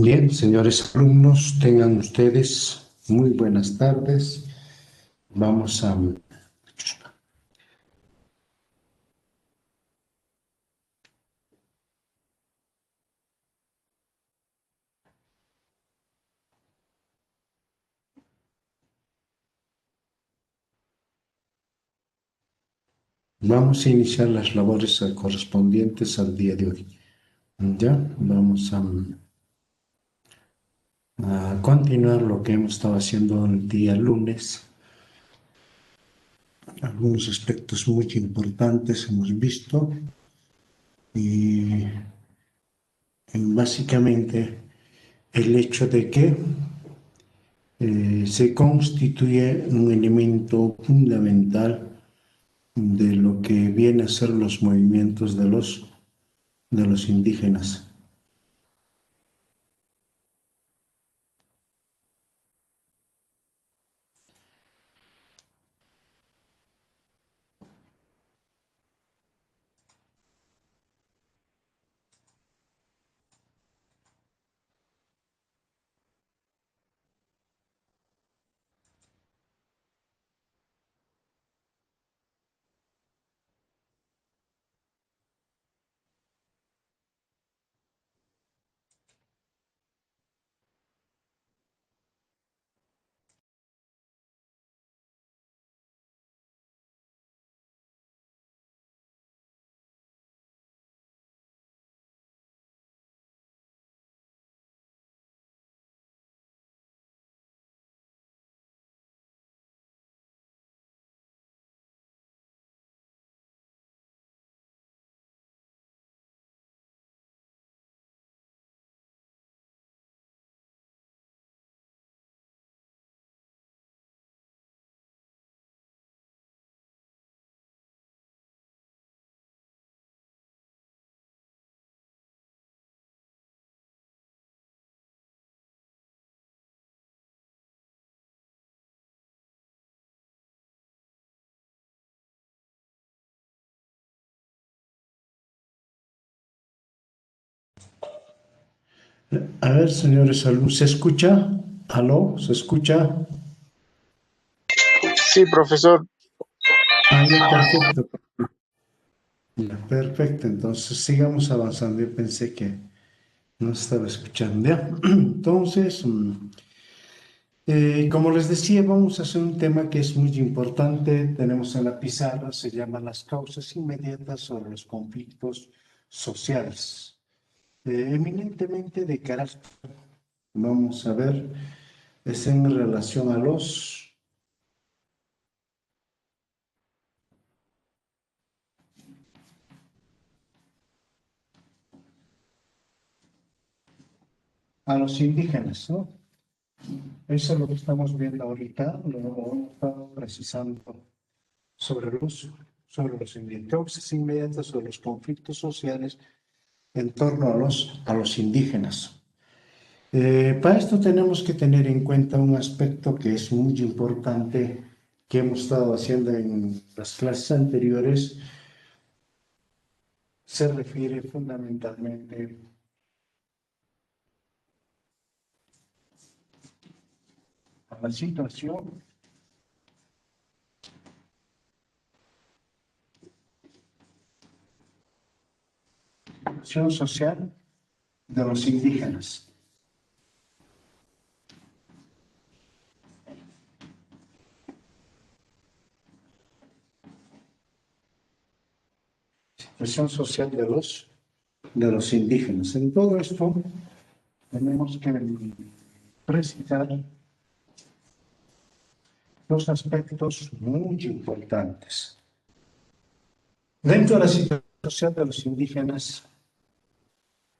Bien, señores alumnos, tengan ustedes muy buenas tardes. Vamos a, vamos a iniciar las labores correspondientes al día de hoy. Ya, vamos a continuar lo que hemos estado haciendo el día lunes. Algunos aspectos muy importantes hemos visto y básicamente el hecho de que se constituye un elemento fundamental de lo que viene a ser los movimientos de los indígenas. A ver, señores alumnos, ¿se escucha? ¿Aló? ¿Se escucha? Sí, profesor. Ah, ya, perfecto. Ya, perfecto, entonces sigamos avanzando. Yo pensé que no estaba escuchando. Ya. Entonces, como les decía, vamos a hacer un tema que es muy importante. Tenemos en la pizarra, se llama las causas inmediatas sobre los conflictos sociales. Eminentemente de carácter, vamos a ver, es en relación a los indígenas, ¿no? Eso es lo que estamos viendo ahorita, lo estamos precisando sobre los indígenas, causas inmediatas sobre los conflictos sociales en torno a los indígenas. Para esto tenemos que tener en cuenta un aspecto que es muy importante que hemos estado haciendo en las clases anteriores, se refiere fundamentalmente a la situación social de los indígenas. Situación social de los indígenas. En todo esto tenemos que precisar dos aspectos muy importantes. Dentro de la situación social de los indígenas,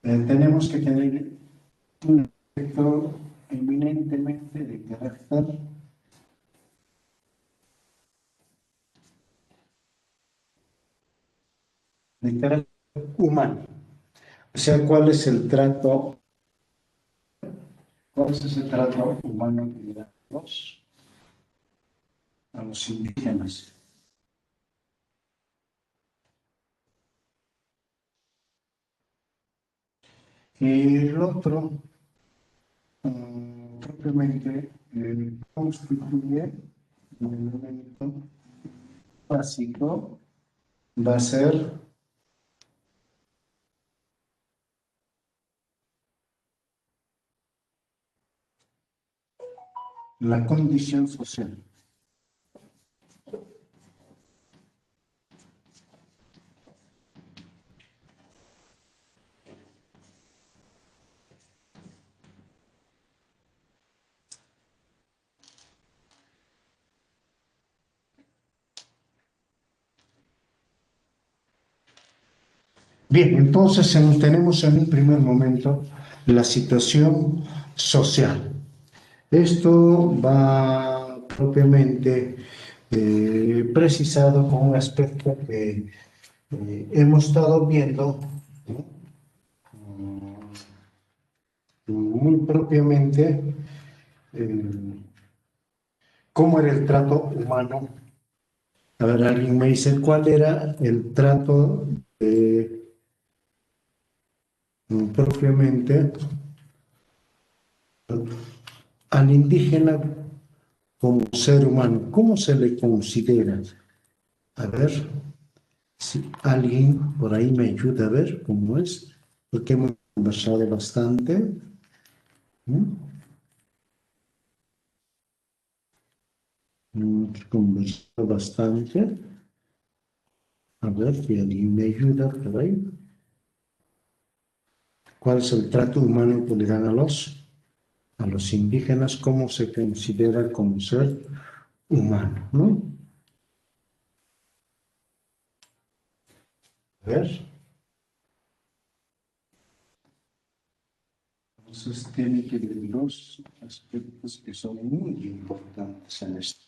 tenemos que tener un aspecto eminentemente de carácter humano. O sea, ¿cuál es el trato, cuál es ese trato humano que damos a los indígenas? Y el otro propiamente constituye un elemento básico, va a ser la condición social. Bien, entonces tenemos en un primer momento la situación social. Esto va propiamente precisado con un aspecto que hemos estado viendo, ¿no? Muy propiamente cómo era el trato humano. A ver, alguien me dice cuál era el trato propiamente al indígena como ser humano. ¿Cómo se le considera? A ver si alguien por ahí me ayuda a ver cómo es, porque hemos conversado bastante. ¿Mm? Hemos conversado bastante. A ver si alguien me ayuda por ahí. ¿Cuál es el trato humano que le dan a los indígenas? ¿Cómo se considera como ser humano? ¿No? A ver. Entonces tiene que ver dos aspectos que son muy importantes en esto.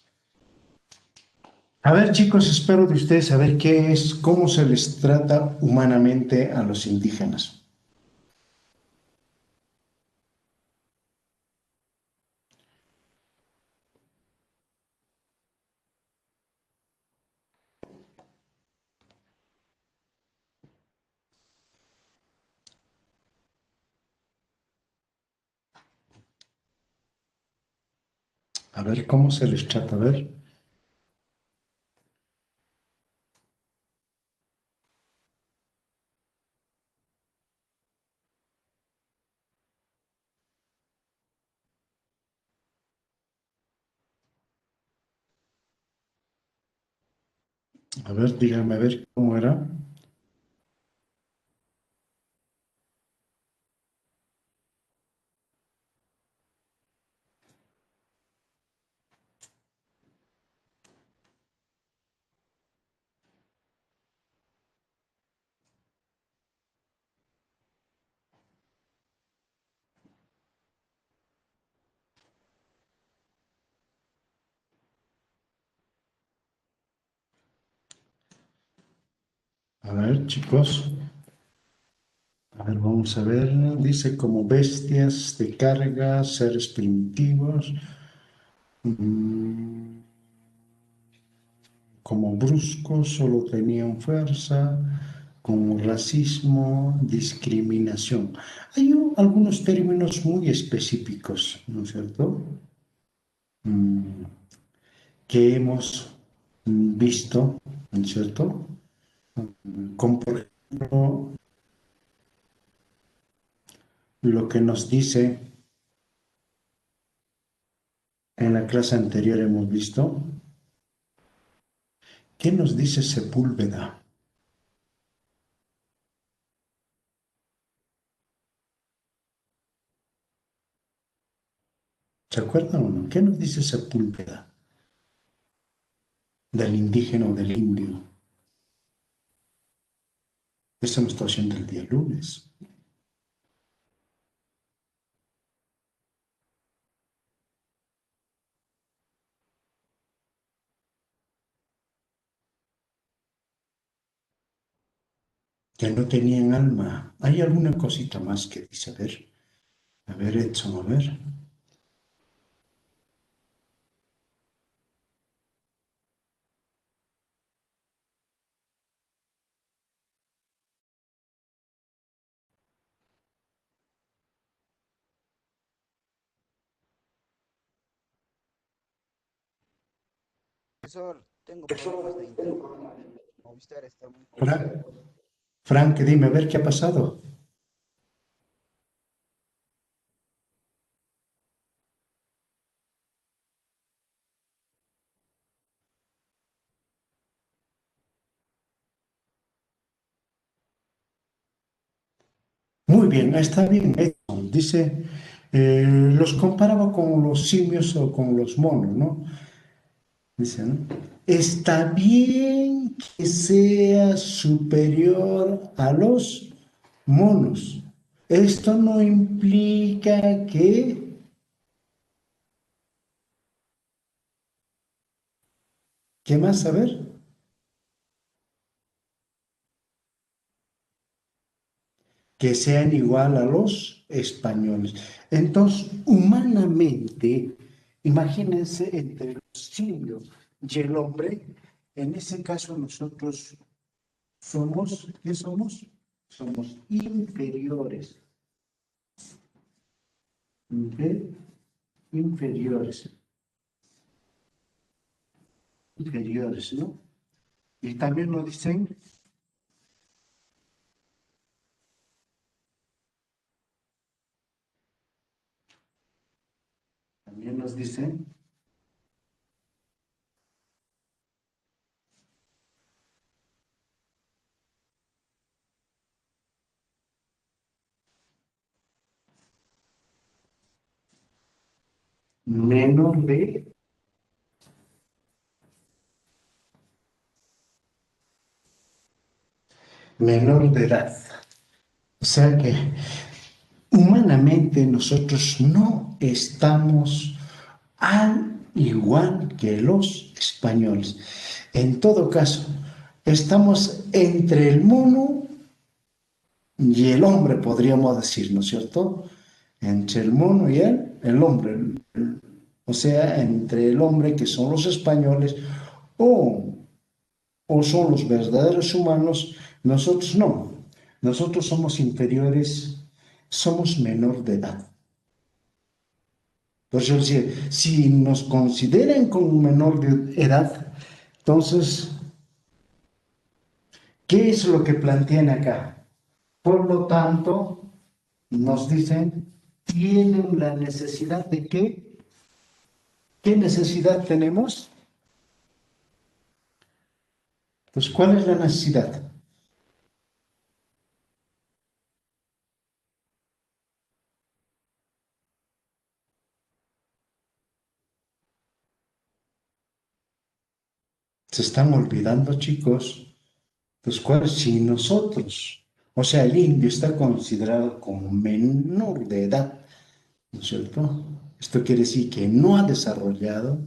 A ver, chicos, espero de ustedes saber qué es, cómo se les trata humanamente a los indígenas. A ver, cómo se les trata, a ver, díganme a ver cómo era. A ver, chicos, a ver, vamos a ver. Dice como bestias de carga, seres primitivos, mm, como bruscos, solo tenían fuerza, como racismo, discriminación. Hay algunos términos muy específicos, ¿no es cierto? Mm, que hemos visto, ¿no es cierto? Como por ejemplo lo que nos dice en la clase anterior hemos visto. ¿Qué nos dice Sepúlveda? ¿Se acuerdan o no? ¿Qué nos dice Sepúlveda del indígena o del indio? Eso me está haciendo el día lunes. Que no tenían alma. ¿Hay alguna cosita más que dice? A ver, Edson, a ver. profesor, tengo problemas de internet. Movistar está muy Frank, pesado. Frank, dime, a ver qué ha pasado. Muy bien, está bien. Dice, los comparaba con los simios o con los monos, ¿no? Dice, ¿no? Está bien que sea superior a los monos. Esto no implica que, ¿qué más? A ver, que sean igual a los españoles. Entonces, humanamente, imagínense entre los simios y el hombre, en ese caso nosotros somos, ¿qué somos? Somos inferiores, inferiores, inferiores, ¿no? Y también nos dicen, también nos dicen menor de edad. O sea que humanamente nosotros no estamos al igual que los españoles. En todo caso, estamos entre el mono y el hombre, podríamos decir, ¿no es cierto? Entre el mono y el hombre. O sea, entre el hombre que son los españoles o, o son los verdaderos humanos, nosotros no. Nosotros somos inferiores, somos menor de edad. Por eso decía, si nos consideran como menor de edad, entonces, ¿qué es lo que plantean acá? Por lo tanto, nos dicen, tienen la necesidad de qué? ¿Qué necesidad tenemos? Pues, ¿cuál es la necesidad? Se están olvidando, chicos. Pues, ¿cuál? Si nosotros, o sea, el indio está considerado como menor de edad, ¿no es cierto? Esto quiere decir que no ha desarrollado,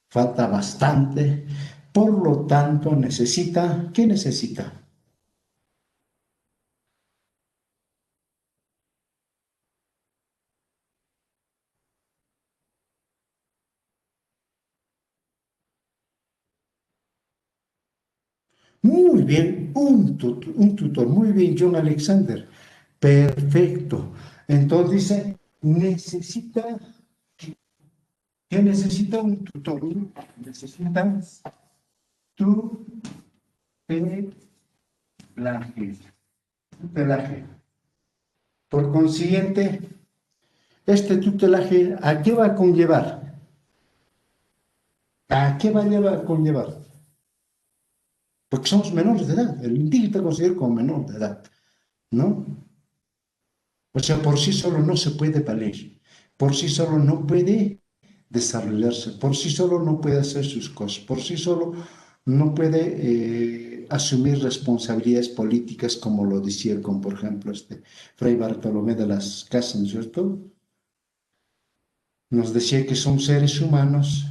falta bastante, por lo tanto necesita, ¿qué necesita? Muy bien, un tutor, muy bien, John Alexander, perfecto. Entonces dice, necesita, ¿qué necesita un tutor? Necesita tutelaje, tutelaje. Por consiguiente, este tutelaje, ¿a qué va a conllevar? ¿A qué va a conllevar? Porque somos menores de edad, el indígena está considerado como menor de edad, ¿no? O sea, por sí solo no se puede valer, por sí solo no puede desarrollarse, por sí solo no puede hacer sus cosas, por sí solo no puede asumir responsabilidades políticas como lo decía, como por ejemplo Fray Bartolomé de las Casas, ¿no es cierto? Nos decía que son seres humanos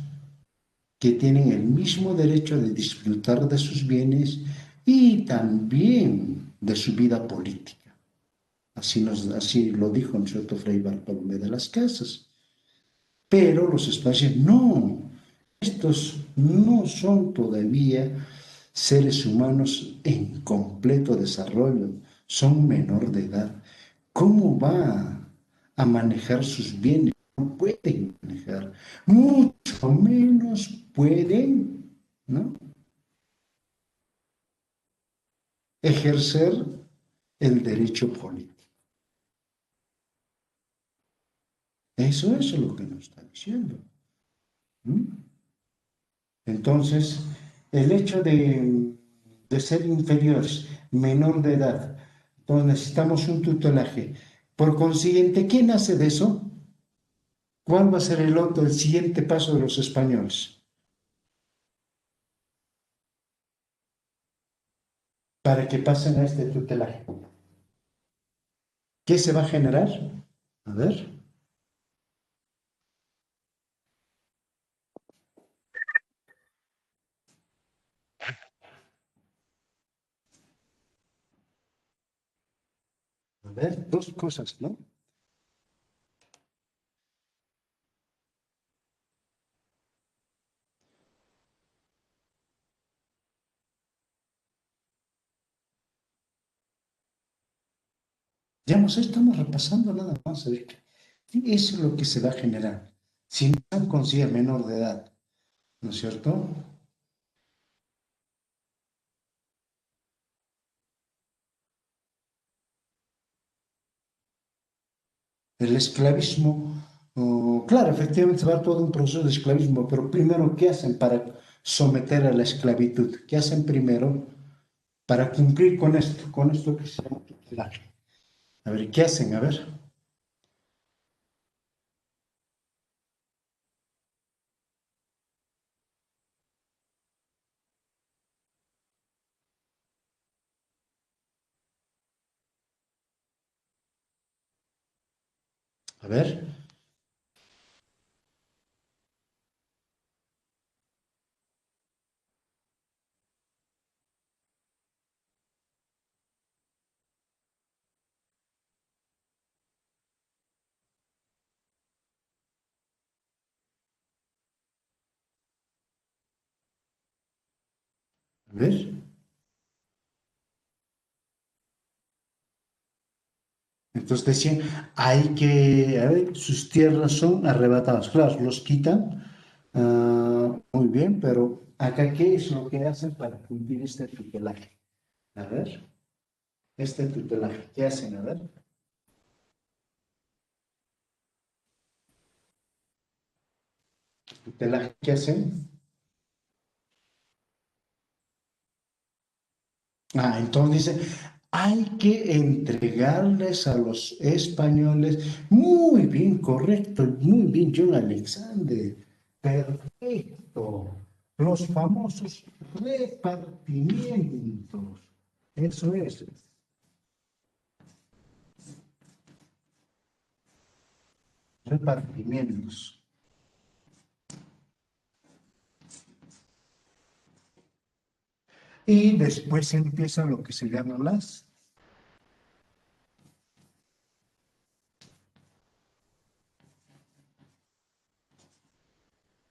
que tienen el mismo derecho de disfrutar de sus bienes y también de su vida política. Así lo dijo en cierto Fray Bartolomé de las Casas. Pero los españoles no, estos no son todavía seres humanos en completo desarrollo, son menor de edad. ¿Cómo va a manejar sus bienes? No pueden manejar, mucho menos pueden. ¿no? Ejercer el derecho político. Eso es lo que nos está diciendo. ¿Mm? Entonces, el hecho de ser inferiores, menor de edad, entonces necesitamos un tutelaje. Por consiguiente, ¿qué nace de eso? ¿Cuál va a ser el siguiente paso de los españoles para que pasen a este tutelaje? ¿Qué se va a generar? A ver, a ver, dos cosas, ¿no? Ya nos estamos repasando nada más, a ver, eso es lo que se va a generar. Si no consigue menor de edad, ¿no es cierto? El esclavismo, claro, efectivamente se va a dar todo un proceso de esclavismo, pero primero, ¿qué hacen para someter a la esclavitud? ¿Qué hacen primero para cumplir con esto que se llama tutelaje? A ver, ¿qué hacen? A ver, a ver. Entonces decían, hay que, a ver, sus tierras son arrebatadas. Claro, los quitan, muy bien, pero acá, ¿qué es lo que hacen para cumplir este tutelaje? A ver, este tutelaje, ¿qué hacen? A ver, tutelaje, ¿qué hacen? Entonces dice, hay que entregarles a los españoles, muy bien, correcto, muy bien, John Alexander, perfecto, los famosos repartimientos, eso es, repartimientos. Y después empieza lo que se llaman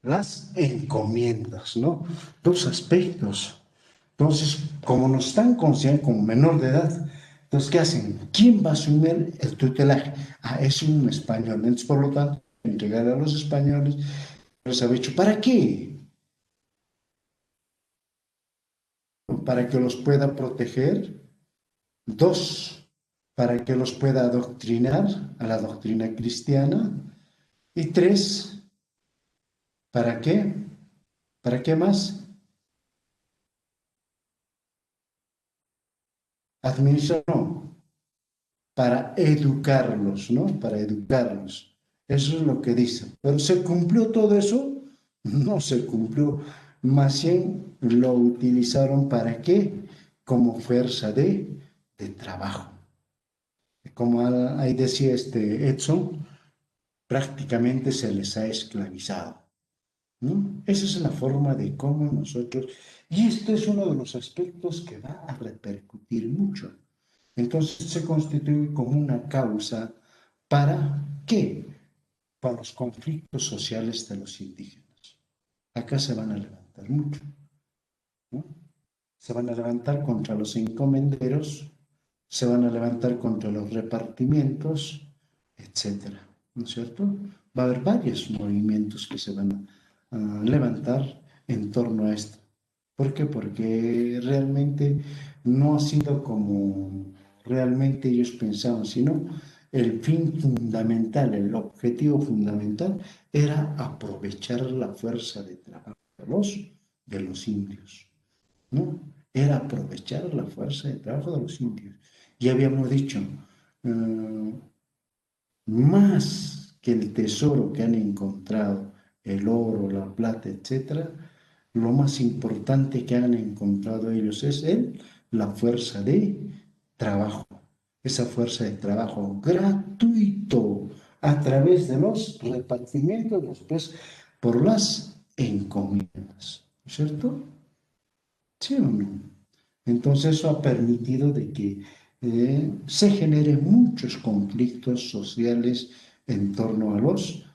las encomiendas, ¿no? Dos aspectos. Entonces, como no están considerados como menor de edad, entonces, ¿qué hacen? ¿Quién va a asumir el tutelaje? Es un español. Entonces, por lo tanto, entregar a los españoles, les había dicho, ¿para qué? Para que los pueda proteger. Dos, para que los pueda adoctrinar a la doctrina cristiana. Y tres, ¿para qué? ¿Para qué más? Administrar, no, para educarlos, ¿no? Para educarlos. Eso es lo que dice. Pero ¿se cumplió todo eso? No se cumplió. Más bien lo utilizaron para qué? Como fuerza de trabajo. Como ahí decía este Edson, prácticamente se les ha esclavizado, ¿no? Esa es la forma de cómo nosotros, y esto es uno de los aspectos que va a repercutir mucho. Entonces se constituye como una causa para qué? Para los conflictos sociales de los indígenas. Acá se van a levantar mucho, ¿no? Se van a levantar contra los encomenderos, se van a levantar contra los repartimientos, etcétera, ¿no es cierto? Va a haber varios movimientos que se van a levantar en torno a esto. ¿Por qué? Porque realmente no ha sido como realmente ellos pensaban, sino el fin fundamental, el objetivo fundamental era aprovechar la fuerza de trabajo de los indios, ¿no? Era aprovechar la fuerza de trabajo de los indios. Ya habíamos dicho, eh, más que el tesoro que han encontrado, el oro, la plata, etcétera, lo más importante que han encontrado ellos es la fuerza de trabajo. Esa fuerza de trabajo gratuito a través de los repartimientos, después por las encomiendas, ¿cierto? ¿Sí o no? Entonces eso ha permitido de que se generen muchos conflictos sociales en torno a los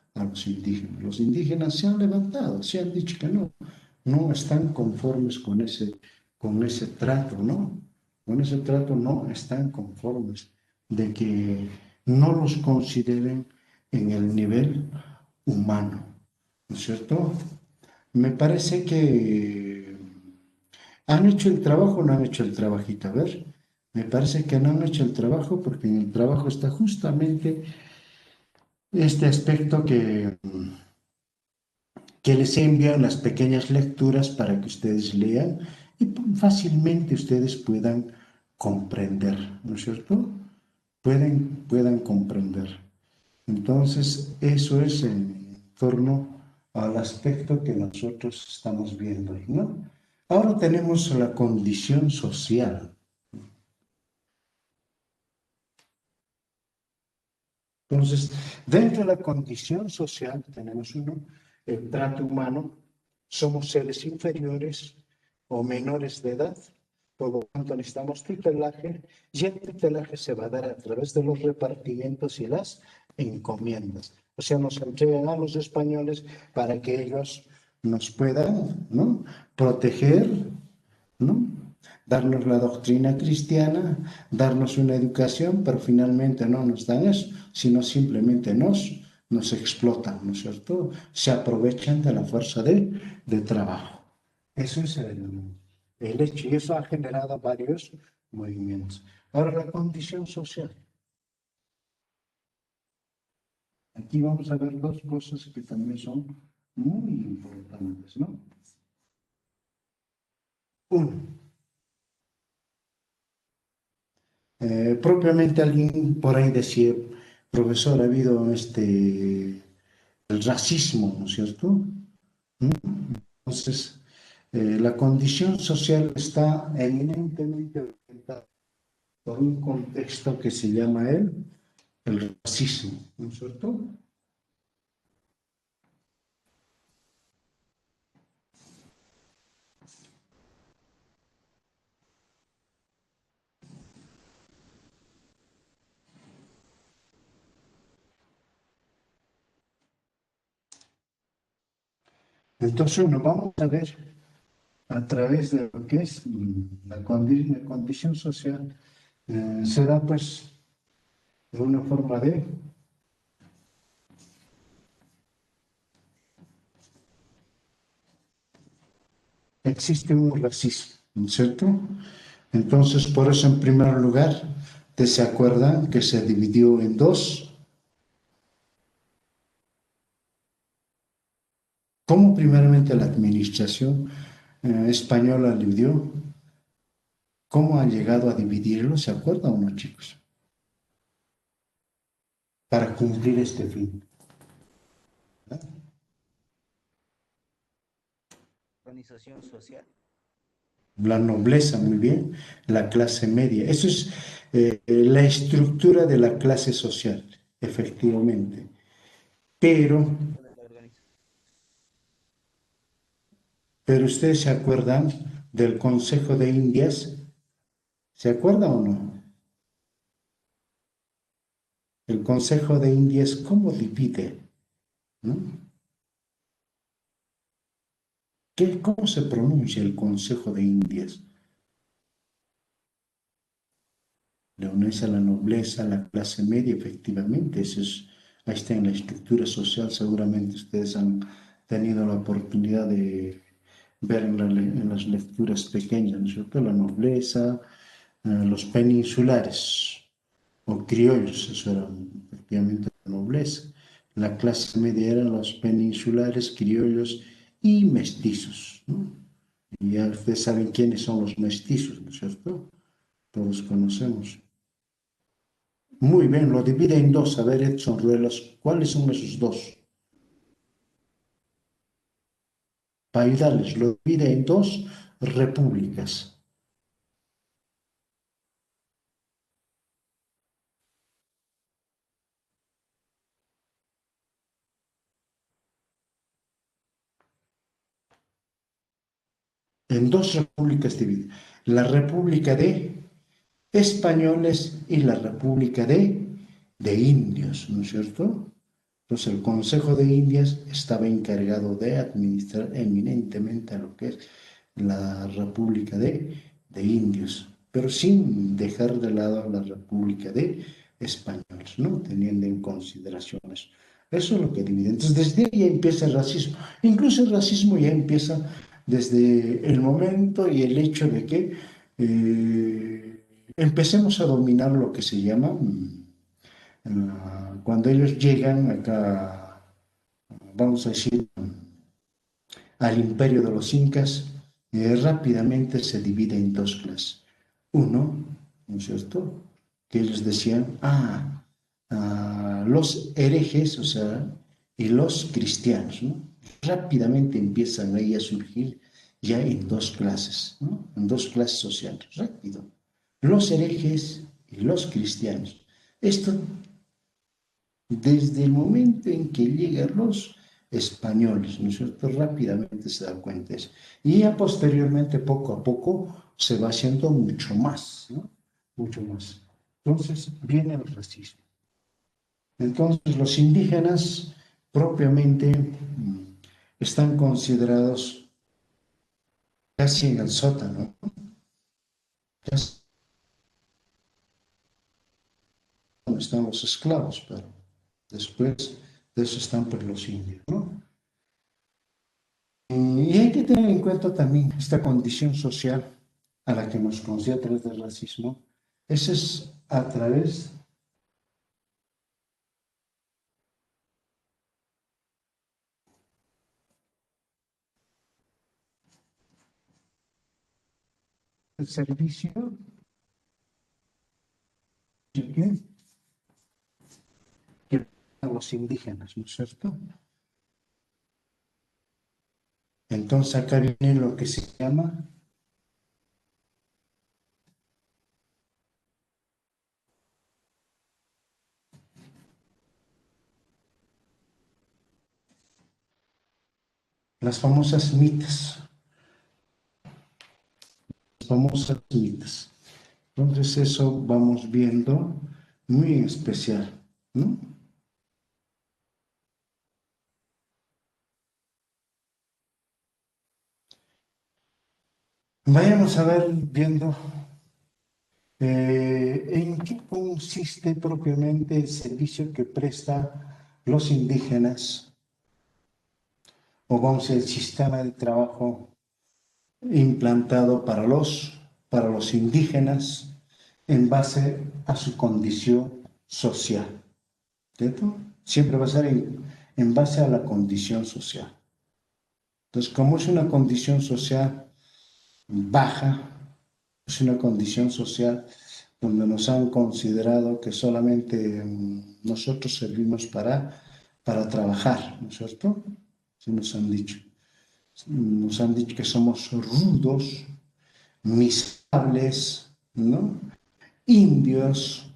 indígenas. Los indígenas se han levantado, se han dicho que no están conformes con ese trato, ¿no? Con ese trato no están conformes de que no los consideren en el nivel humano, ¿no es cierto? Me parece que ¿han hecho el trabajo o no han hecho el trabajito? A ver, me parece que no han hecho el trabajo porque en el trabajo está justamente este aspecto que les envían las pequeñas lecturas para que ustedes lean y fácilmente ustedes puedan comprender, ¿no es cierto? Puedan comprender. Entonces, eso es en torno al aspecto que nosotros estamos viendo ahí, ¿no? Ahora tenemos la condición social. Entonces, dentro de la condición social tenemos el trato humano, somos seres inferiores o menores de edad, por lo tanto necesitamos tutelaje y el tutelaje se va a dar a través de los repartimientos y las encomiendas. O sea, nos entregan a los españoles para que ellos nos puedan, ¿no?, proteger, ¿no?, darnos la doctrina cristiana, darnos una educación, pero finalmente no nos dan eso, sino simplemente nos explotan, ¿no es cierto? Se aprovechan de la fuerza de trabajo. Eso es el hecho y eso ha generado varios movimientos. Ahora, la condición social. Aquí vamos a ver dos cosas que también son muy importantes, ¿no? Uno, propiamente alguien por ahí decía, profesor, ha habido el racismo, ¿no es cierto? Entonces, la condición social está eminentemente orientada por un contexto que se llama el racismo, ¿no es cierto? Entonces, bueno, vamos a ver a través de lo que es la condición social, se da pues de una forma de existe un racismo, ¿no es cierto? Entonces, por eso, en primer lugar, ¿te se acuerdan que se dividió en dos? ¿Cómo primeramente la administración española dividió? ¿Cómo ha llegado a dividirlo? ¿Se acuerdan o no, chicos? Para cumplir este fin. ¿Verdad? Organización social. La nobleza, muy bien, la clase media. Eso es la estructura de la clase social, efectivamente. Pero Dentro de la organización. Pero ustedes se acuerdan del Consejo de Indias, ¿se acuerdan o no? El Consejo de Indias, ¿cómo divide? ¿No? ¿Cómo se pronuncia el Consejo de Indias? Le unís a la nobleza, a la clase media, efectivamente, ahí está en la estructura social, seguramente ustedes han tenido la oportunidad ver en las lecturas pequeñas, ¿no es cierto? La nobleza, los peninsulares o criollos, eso era efectivamente la nobleza. La clase media eran los peninsulares, criollos y mestizos, ¿no? Y ya ustedes saben quiénes son los mestizos, ¿no es cierto? Todos conocemos. Muy bien, lo divide en dos. A ver, Edson Ruelas, ¿cuáles son esos dos? Para ayudarles, lo divide en dos repúblicas. En dos repúblicas divide. La República de Españoles y la República de Indios, ¿no es cierto? Entonces el Consejo de Indias estaba encargado de administrar eminentemente a lo que es la República de Indios, pero sin dejar de lado la República de Españoles, ¿no? Teniendo en consideración eso. Eso es lo que divide. Entonces desde ahí ya empieza el racismo. Incluso el racismo ya empieza desde el momento y el hecho de que empecemos a dominar lo que se llama cuando ellos llegan acá, vamos a decir, al imperio de los incas, rápidamente se divide en dos clases. Uno, ¿no es cierto? Que ellos decían, los herejes, o sea, y los cristianos, ¿no? Rápidamente empiezan ahí a surgir ya en dos clases, ¿no? En dos clases sociales, rápido. Los herejes y los cristianos. Esto desde el momento en que llegan los españoles, ¿no es cierto? Rápidamente se da cuenta de eso. Y ya posteriormente, poco a poco, se va haciendo mucho más, ¿no? Mucho más. Entonces viene el racismo. Entonces los indígenas propiamente están considerados casi en el sótano, casi donde están los esclavos, pero después de eso están pues los indios, ¿no? Y hay que tener en cuenta también esta condición social a la que nos conocí a través del racismo. Ese es a través del servicio que a los indígenas, ¿no es cierto? Entonces acá viene lo que se llama las famosas mitas, las famosas mitas. Entonces eso vamos viendo muy en especial, ¿no? Vayamos a ver viendo ¿en qué consiste propiamente el servicio que presta los indígenas o vamos a decir, el sistema de trabajo implantado para los indígenas en base a su condición social? ¿Cierto? Siempre va a ser en base a la condición social. Entonces, como es una condición social baja, es una condición social donde nos han considerado que solamente nosotros servimos para trabajar, ¿no es cierto? Así nos han dicho. Nos han dicho que somos rudos, miserables, ¿no? Indios,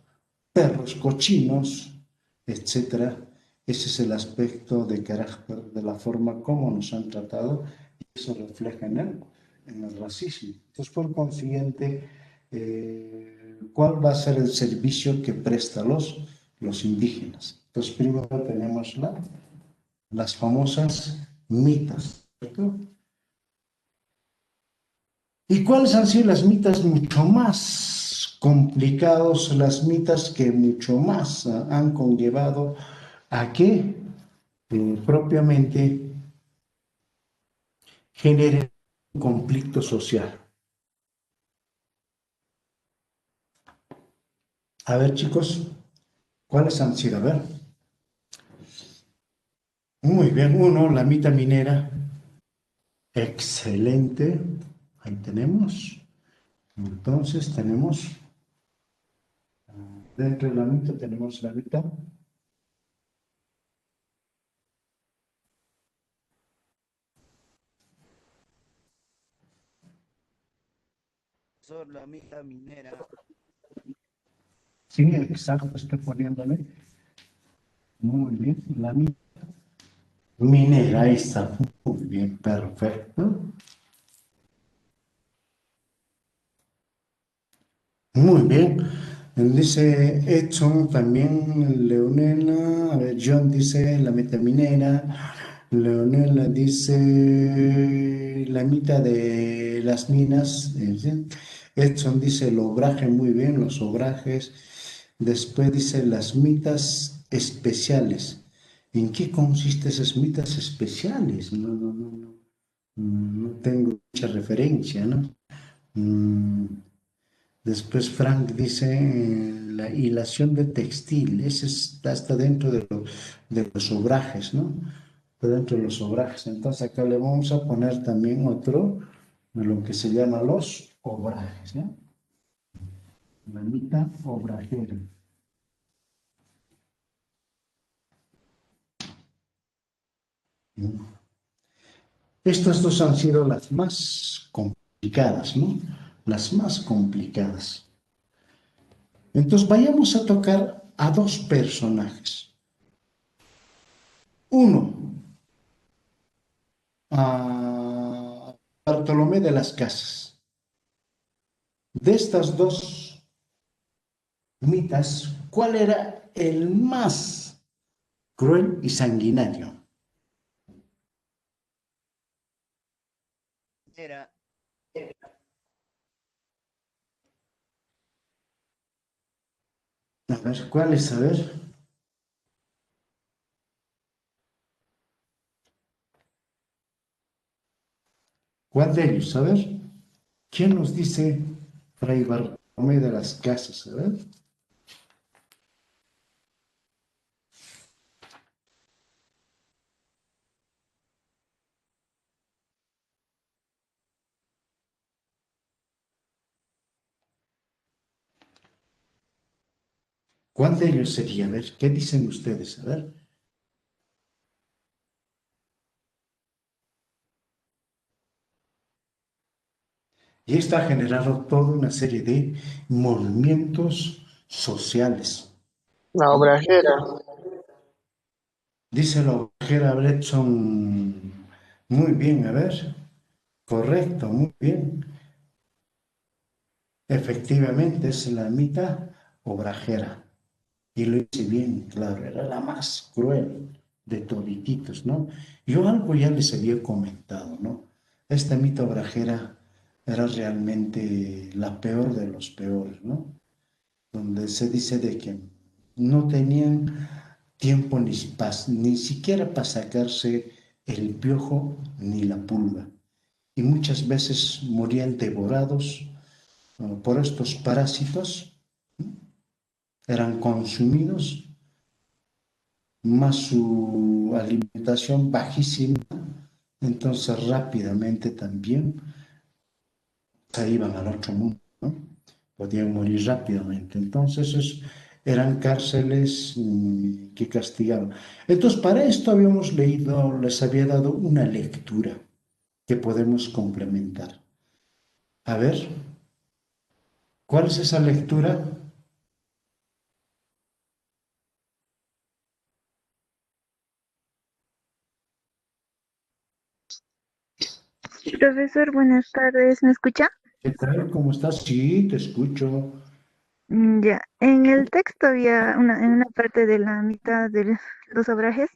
perros cochinos, etcétera. Ese es el aspecto de carácter de la forma como nos han tratado y eso refleja en el racismo. Entonces, por consiguiente, ¿cuál va a ser el servicio que prestan los indígenas? Entonces, primero tenemos las famosas mitas, ¿cierto? ¿Y cuáles han sido las mitas mucho más complicados, las mitas que mucho más han conllevado a que propiamente generen conflicto social. A ver, chicos, ¿cuáles han sido? A ver. Muy bien, uno, la mitad minera. Excelente. Ahí tenemos. Entonces tenemos, dentro de la mitad tenemos la mitad. Profesor, la mitad minera. Sí, exacto, estoy poniéndole. Muy bien, la mitad minera, ahí está. Muy bien, perfecto. Muy bien. Dice Edson también, Leonela, a ver, John dice la meta minera, Leonela dice la mitad de las minas, ¿sí? Edson dice el obraje, muy bien, los obrajes. Después dice las mitas especiales. ¿En qué consisten esas mitas especiales? No, no tengo mucha referencia, ¿no? Mm, Después Frank dice la hilación de textil, ese está dentro de los obrajes, ¿no? Está dentro de los obrajes. Entonces acá le vamos a poner también otro de lo que se llama los obrajes, ¿ya? La mitad obrajera. ¿No? Estas dos han sido las más complicadas, ¿no? Las más complicadas. Entonces vayamos a tocar a dos personajes. Uno, a Bartolomé de las Casas. De estas dos mitas, ¿cuál era el más cruel y sanguinario? Minera. A ver, ¿cuál es? A ver, ¿cuál de ellos? A ver, ¿quién nos dice Fray Bartolomé de las Casas? A ver, ¿cuál de ellos sería? A ver, ¿qué dicen ustedes? A ver. Y esto ha generado toda una serie de movimientos sociales. La obrajera. Dice la ojera Bretson, muy bien, a ver, correcto, muy bien. Efectivamente, es la mitad obrajera. Y lo hice bien, claro, era la más cruel de todititos, ¿no? Yo algo ya les había comentado, ¿no? Esta mitad obrajera era realmente la peor de los peores, ¿no? Donde se dice de que no tenían tiempo ni siquiera para sacarse el piojo ni la pulga. Y muchas veces morían devorados por estos parásitos, eran consumidos, más su alimentación bajísima, entonces rápidamente también se iban al otro mundo, ¿no? Podían morir rápidamente. Entonces eran cárceles que castigaban. Entonces para esto habíamos leído, les había dado una lectura que podemos complementar. A ver, ¿cuál es esa lectura? Profesor, buenas tardes, ¿me escucha? ¿Qué tal? ¿Cómo estás? Sí, te escucho. Ya, en el texto había en una parte de la mitad de los obrajes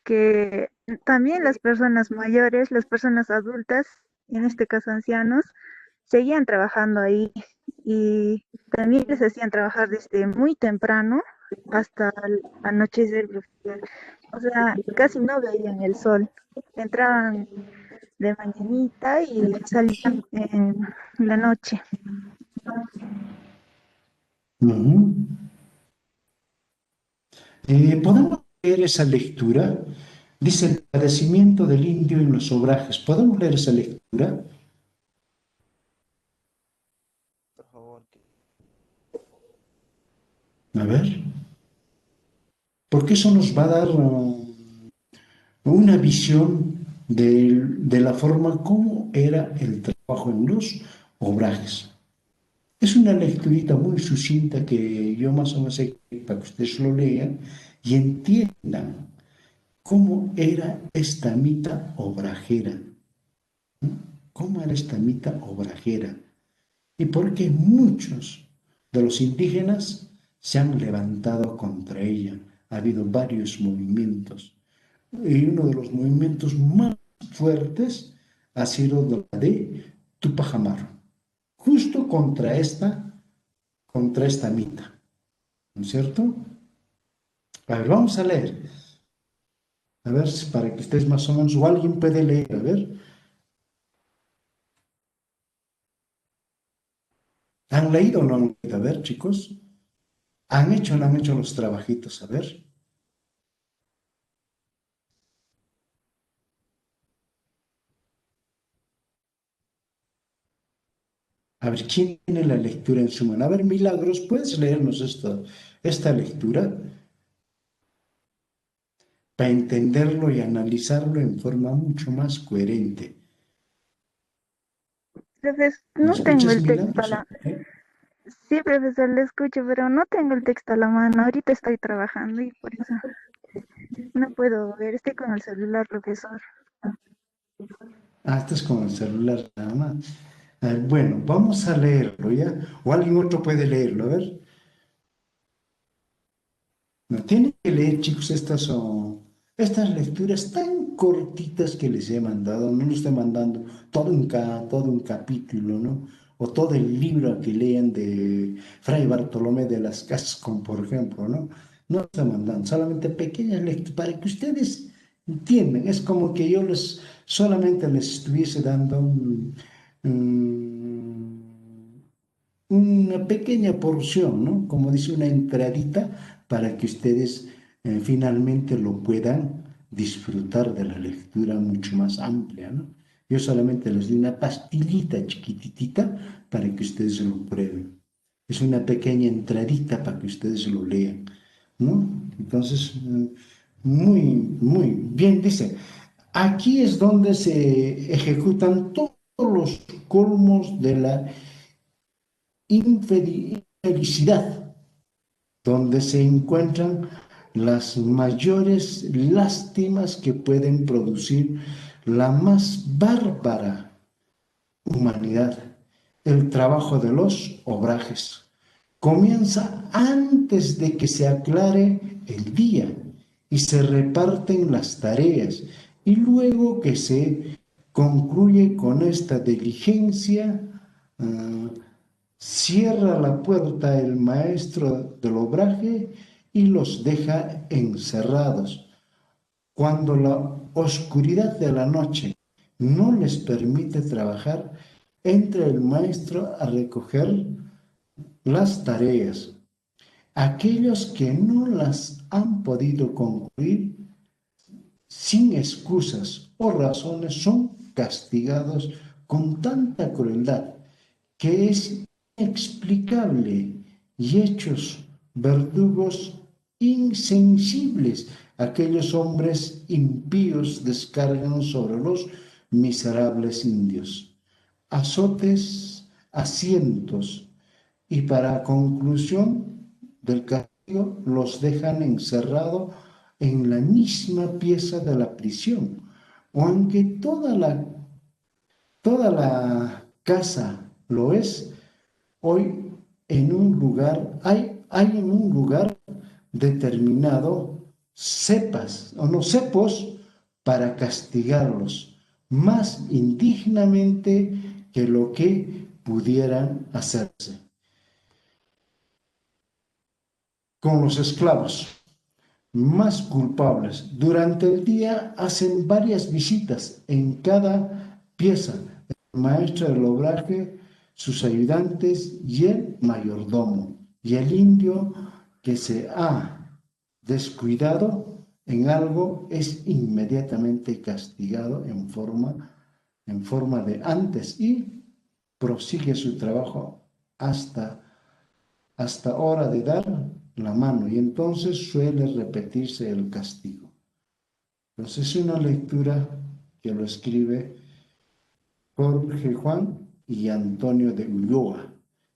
que también las personas mayores, las personas adultas, en este caso ancianos, seguían trabajando ahí y también les hacían trabajar desde muy temprano hasta el anochecer, profesor. O sea, casi no veían el sol. Entraban de mañanita y salían en la noche. Ujú. ¿Podemos leer esa lectura? Dice el padecimiento del indio en los obrajes. ¿Podemos leer esa lectura? Por favor, A ver, porque eso nos va a dar una visión de la forma como era el trabajo en los obrajes. Es una lecturita muy sucinta que yo más o menos sé para que ustedes lo lean y entiendan cómo era esta mitad obrajera. ¿No? ¿Cómo era esta mitad obrajera? Y por qué muchos de los indígenas se han levantado contra ella. Ha habido varios movimientos. Y uno de los movimientos más fuertes ha sido la de Tupac Amaru, justo contra esta mitad, ¿no es cierto? A ver, vamos a leer. A ver, para que ustedes más o menos, o alguien puede leer, a ver. ¿Han leído o no han leído? A ver, chicos. ¿Han hecho o no han hecho los trabajitos? A ver. A ver, ¿quién tiene la lectura en su mano? A ver, Milagros, ¿puedes leernos esta lectura para entenderlo y analizarlo en forma mucho más coherente? ¿Me No tengo escuchas, el texto a Milagros? la... Sí, profesor, le escucho, pero no tengo el texto a la mano. Ahorita estoy trabajando y por eso no puedo ver. Estoy con el celular, profesor. Ah, estás con el celular nada más. A ver, bueno, vamos a leerlo, ¿ya? O alguien otro puede leerlo, a ver. No tienen que leer, chicos, estas lecturas tan cortitas que les he mandado. No les estoy mandando todo un capítulo, ¿no? O todo el libro que lean de Fray Bartolomé de las Casas, como por ejemplo, ¿no? No estoy mandando, solamente pequeñas lecturas para que ustedes entiendan. Es como que yo solamente les estuviese dando una pequeña porción, ¿no? Como dice, una entradita para que ustedes finalmente lo puedan disfrutar de la lectura mucho más amplia, ¿no? Yo solamente les doy una pastillita chiquititita para que ustedes lo prueben. Es una pequeña entradita para que ustedes lo lean, ¿no? Entonces, muy, muy bien, dice, aquí es donde se ejecutan todos los colmos de la infelicidad, donde se encuentran las mayores lástimas que pueden producir la más bárbara humanidad. El trabajo de los obrajes comienza antes de que se aclare el día y se reparten las tareas, y luego que se concluye con esta diligencia, uh, cierra la puerta el maestro del obraje y los deja encerrados. Cuando la oscuridad de la noche no les permite trabajar, entra el maestro a recoger las tareas. Aquellos que no las han podido concluir sin excusas o razones son castigados con tanta crueldad que es inexplicable y hechos verdugos insensibles. Aquellos hombres impíos descargan sobre los miserables indios azotes a cientos y para conclusión del castigo los dejan encerrados en la misma pieza de la prisión. O aunque toda la casa lo es, hoy en un lugar, hay en un lugar determinado cepas o no cepos para castigarlos más indignamente que lo que pudieran hacerse con los esclavos. más culpables. Durante el día hacen varias visitas en cada pieza. El maestro del obraje, sus ayudantes y el mayordomo. Y el indio que se ha descuidado en algo es inmediatamente castigado en forma de antes y prosigue su trabajo hasta hora de dar la mano y entonces suele repetirse el castigo. Entonces es una lectura que lo escribe Jorge Juan y Antonio de Ulloa,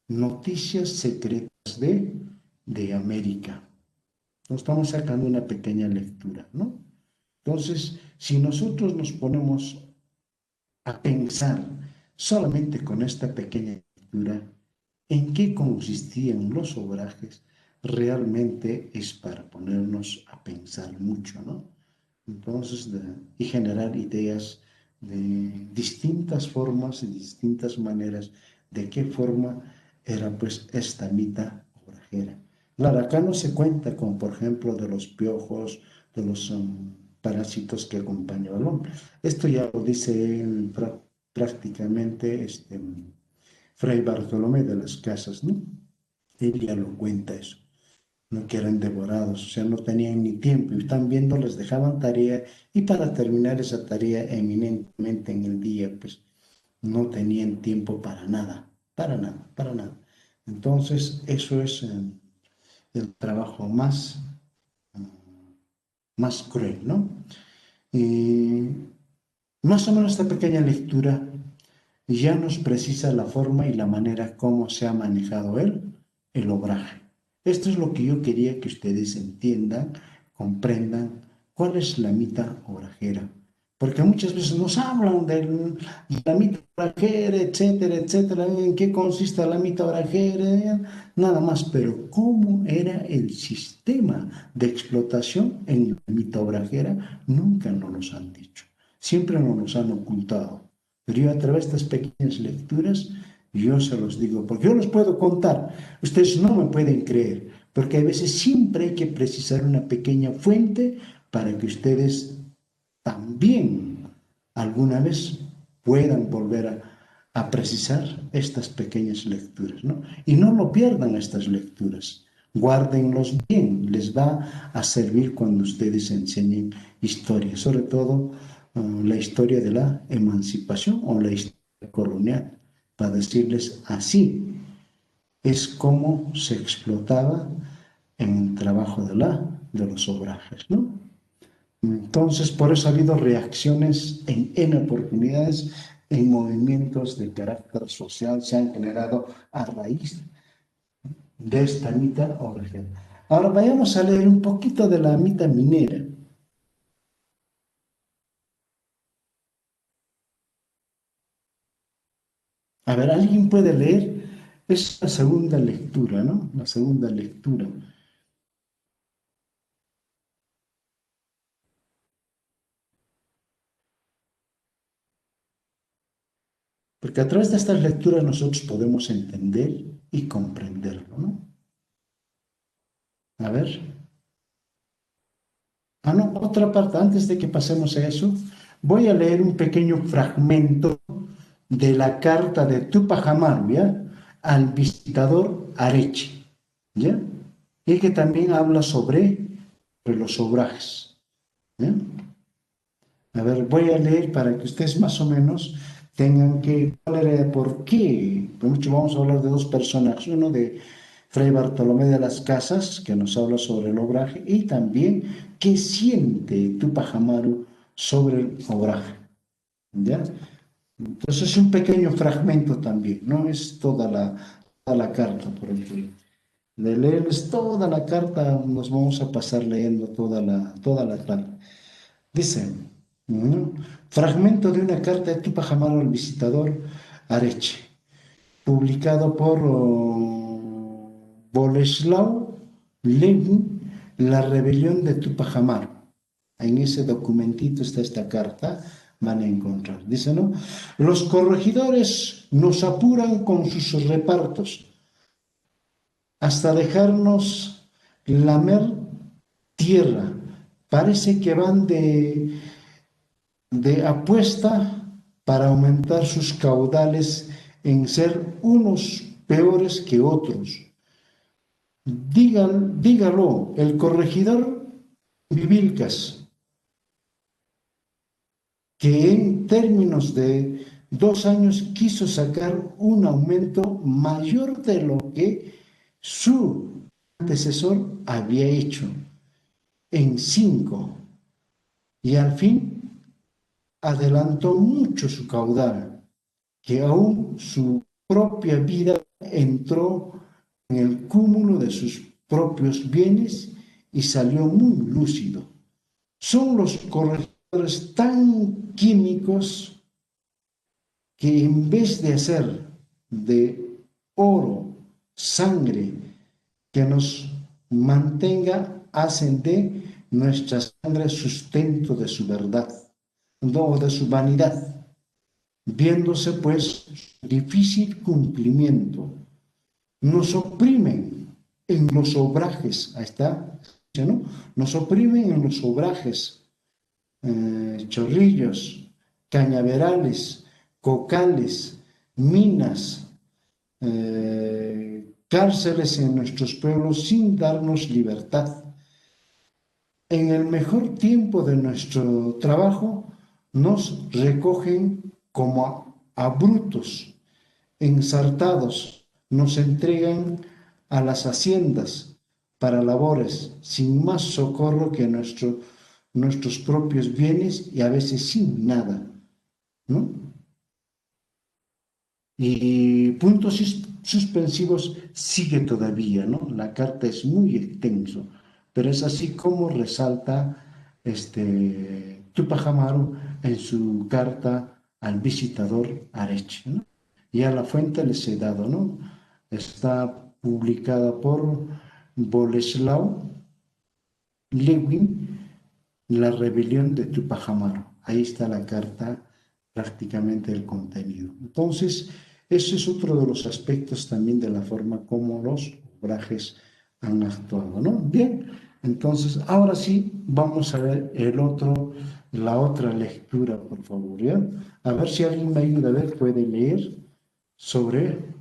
Noticias Secretas de América. Nos estamos sacando una pequeña lectura, ¿no? Entonces, si nosotros nos ponemos a pensar solamente con esta pequeña lectura, en qué consistían los obrajes, realmente es para ponernos a pensar mucho, ¿no? Entonces, y generar ideas de distintas formas y distintas maneras de qué forma era pues esta mitad obrajera. Claro, acá no se cuenta con, por ejemplo, de los piojos, de los parásitos que acompañan al hombre. Esto ya lo dice prácticamente Fray Bartolomé de las Casas, ¿no? Él ya lo cuenta eso, no que eran devorados, o sea, no tenían ni tiempo, y están viendo, les dejaban tarea, y para terminar esa tarea eminentemente en el día, pues no tenían tiempo para nada, para nada, para nada. Entonces, eso es el trabajo más cruel, ¿no? Y más o menos esta pequeña lectura ya nos precisa la forma y la manera como se ha manejado el obraje. Esto es lo que yo quería que ustedes entiendan, comprendan cuál es la mitad obrajera. Porque muchas veces nos hablan de la mitad obrajera, etcétera, etcétera, en qué consiste la mitad obrajera, nada más, pero cómo era el sistema de explotación en la mitad obrajera, nunca nos los han dicho, siempre nos los han ocultado. Pero yo a través de estas pequeñas lecturas, yo se los digo, porque yo los puedo contar, ustedes no me pueden creer, porque a veces siempre hay que precisar una pequeña fuente para que ustedes también alguna vez puedan volver a precisar estas pequeñas lecturas, ¿no? Y no lo pierdan estas lecturas, guárdenlos bien, les va a servir cuando ustedes enseñen historia, sobre todo la historia de la emancipación o la historia colonial, para decirles así es como se explotaba en el trabajo de los obrajes, ¿no? Entonces, por eso ha habido reacciones en N oportunidades, en movimientos de carácter social se han generado a raíz de esta mitad obrajera. Ahora vayamos a leer un poquito de la mitad minera. A ver, ¿alguien puede leer? Es la segunda lectura, ¿no? La segunda lectura. Porque a través de estas lecturas nosotros podemos entender y comprenderlo, ¿no? A ver. Ah, no, otra parte, antes de que pasemos a eso, voy a leer un pequeño fragmento de la carta de Tupac Amaru, ¿ya? Al visitador Areche, ¿ya? Y que también habla sobre los obrajes, ¿ya? A ver, voy a leer para que ustedes más o menos tengan que, por qué. Por mucho vamos a hablar de dos personajes, uno de Fray Bartolomé de las Casas, que nos habla sobre el obraje, y también qué siente Tupac Amaru sobre el obraje, ¿ya? Entonces es un pequeño fragmento también, no es toda la carta, por ejemplo. De leerles toda la carta, nos vamos a pasar leyendo toda la carta. Dice, ¿no? Fragmento de una carta de Tupac Amaru al visitador Areche, publicado por Bolesław Lenin, La rebelión de Tupac Amaru. En ese documentito está esta carta, van a encontrar. Dice, ¿no? Los corregidores nos apuran con sus repartos hasta dejarnos lamer tierra. Parece que van de apuesta para aumentar sus caudales en ser unos peores que otros. Dígalo, el corregidor Vivilcas, que en términos de 2 años quiso sacar un aumento mayor de lo que su antecesor había hecho en 5, y al fin adelantó mucho su caudal, que aún su propia vida entró en el cúmulo de sus propios bienes y salió muy lúcido. Son los corregidores tan químicos que en vez de hacer de oro sangre que nos mantenga, hacen de nuestra sangre sustento de su verdad, no de su vanidad, viéndose pues difícil cumplimiento. Nos oprimen en los obrajes, ahí está, ¿no? Nos oprimen en los obrajes, chorrillos, cañaverales, cocales, minas, cárceles en nuestros pueblos sin darnos libertad. En el mejor tiempo de nuestro trabajo nos recogen como a brutos, ensartados, nos entregan a las haciendas para labores sin más socorro que nuestros propios bienes y a veces sin nada, ¿no? Y puntos suspensivos sigue todavía, ¿no? La carta es muy extenso, pero es así como resalta Tupac Amaru en su carta al visitador Areche, ¿no? Y a la fuente les he dado, ¿no? Está publicada por Boleslau Lewin, La rebelión de Tupac Amaru. Ahí está la carta, prácticamente el contenido. Entonces, ese es otro de los aspectos también de la forma como los obrajes han actuado, ¿no? Bien, entonces, ahora sí, vamos a ver la otra lectura, por favor, ¿ya? A ver si alguien me ayuda, a ver, puede leer sobre.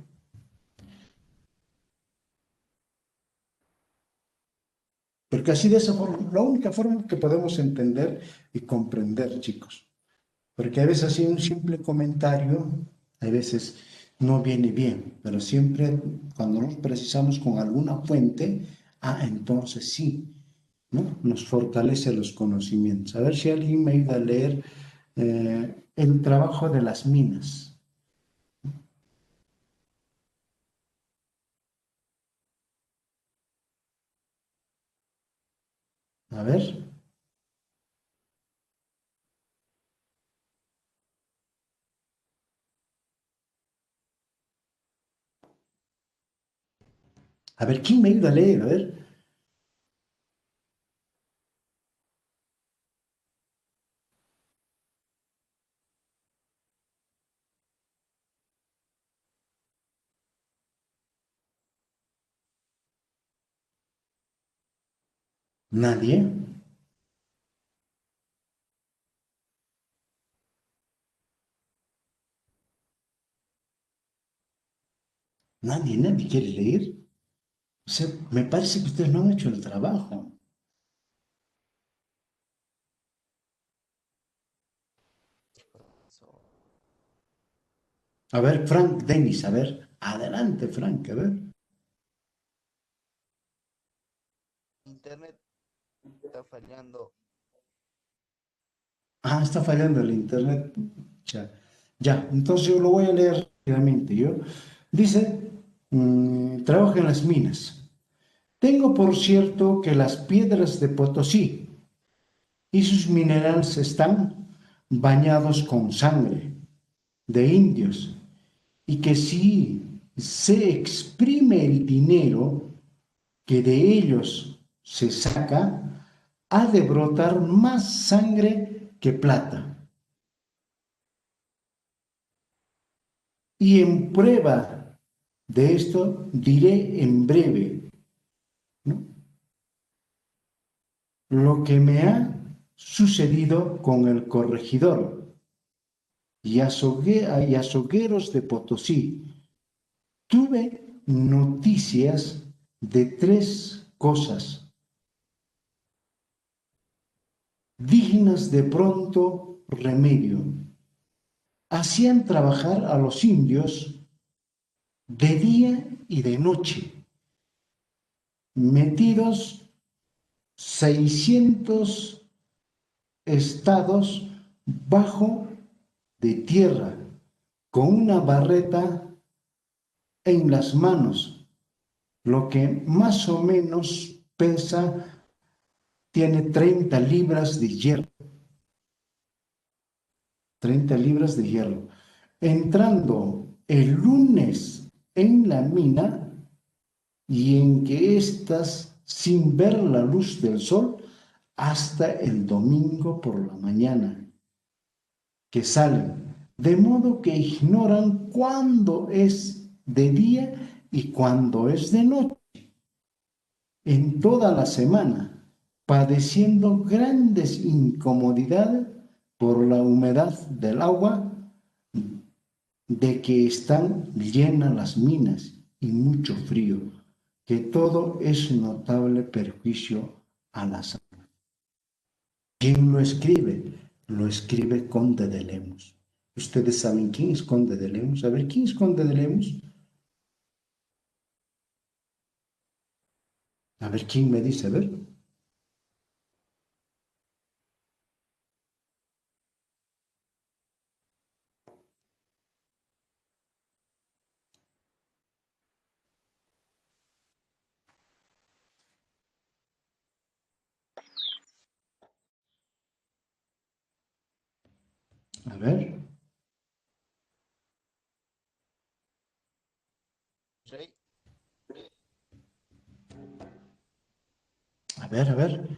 Porque así de esa forma, la única forma que podemos entender y comprender, chicos. Porque a veces así un simple comentario, a veces no viene bien, pero siempre cuando nos precisamos con alguna fuente, entonces sí, ¿no? Nos fortalece los conocimientos. A ver si alguien me ayuda a leer el trabajo de las minas. A ver, ¿quién me ayuda a leer? A ver, nadie, nadie quiere leer. O sea, me parece que ustedes no han hecho el trabajo. So, A ver, Frank Dennis, a ver, adelante, Frank, a ver. internet está fallando. Está fallando el internet. Ya, ya, entonces yo lo voy a leer rápidamente. Dice, trabaja en las minas. Tengo por cierto que las piedras de Potosí y sus minerales están bañados con sangre de indios y que si se exprime el dinero que de ellos se saca, ha de brotar más sangre que plata. Y en prueba de esto diré en breve, ¿no? lo que me ha sucedido con el corregidor y azogueros de Potosí. Tuve noticias de tres cosas dignas de pronto remedio. Hacían trabajar a los indios de día y de noche, metidos 600 estados bajo de tierra, con una barreta en las manos, lo que más o menos pesa, tiene 30 libras de hierro, 30 libras de hierro. Entrando el lunes en la mina y en que éstas, sin ver la luz del sol, hasta el domingo por la mañana, que salen, de modo que ignoran cuándo es de día y cuándo es de noche, en toda la semana, padeciendo grandes incomodidades por la humedad del agua, de que están llenas las minas y mucho frío, que todo es notable perjuicio a la salud. ¿Quién lo escribe? Lo escribe Conde de Lemus. ¿Ustedes saben quién es Conde de Lemus? A ver, ¿quién es Conde de Lemus? A ver, ¿quién me dice? A ver. A ver. Rey, A ver, a ver.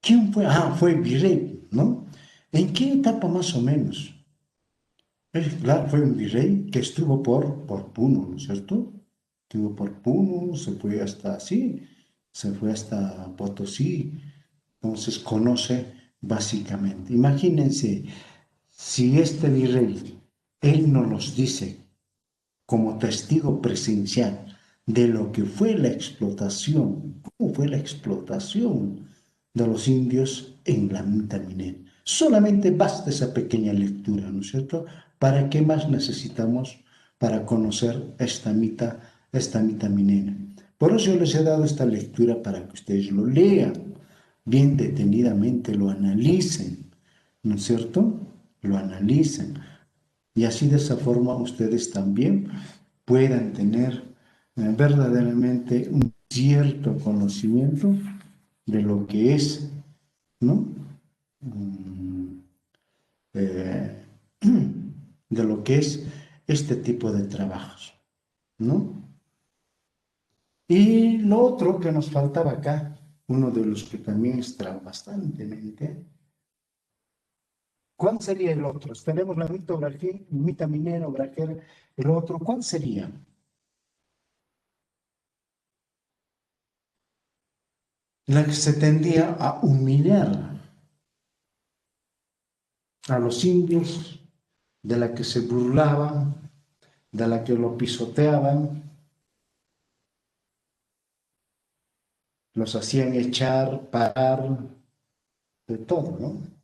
¿Quién fue? Ah, fue virrey, ¿no? ¿En qué etapa más o menos? Claro, fue un virrey que estuvo por Puno, ¿no es cierto? Estuvo por Puno, se fue hasta así, se fue hasta Potosí, entonces conoce básicamente. Imagínense, si este virrey, él nos los dice como testigo presencial de lo que fue la explotación, cómo fue la explotación de los indios en la mitad minera. Solamente basta esa pequeña lectura, ¿no es cierto? ¿Para qué más necesitamos para conocer esta mitad minera? Por eso yo les he dado esta lectura para que ustedes lo lean bien detenidamente, lo analicen, ¿no es cierto? Lo analicen. Y así de esa forma ustedes también puedan tener verdaderamente un cierto conocimiento de lo que es, ¿no? Mm, eh, de lo que es este tipo de trabajos, ¿no? Y lo otro que nos faltaba acá, uno de los que también está bastantemente, ¿cuál sería el otro? Tenemos la mitografía, mita minero, grajera, el otro, ¿cuál sería? La que se tendía a humillar a los indios, de la que se burlaban, de la que lo pisoteaban, los hacían echar, parar, de todo, ¿no?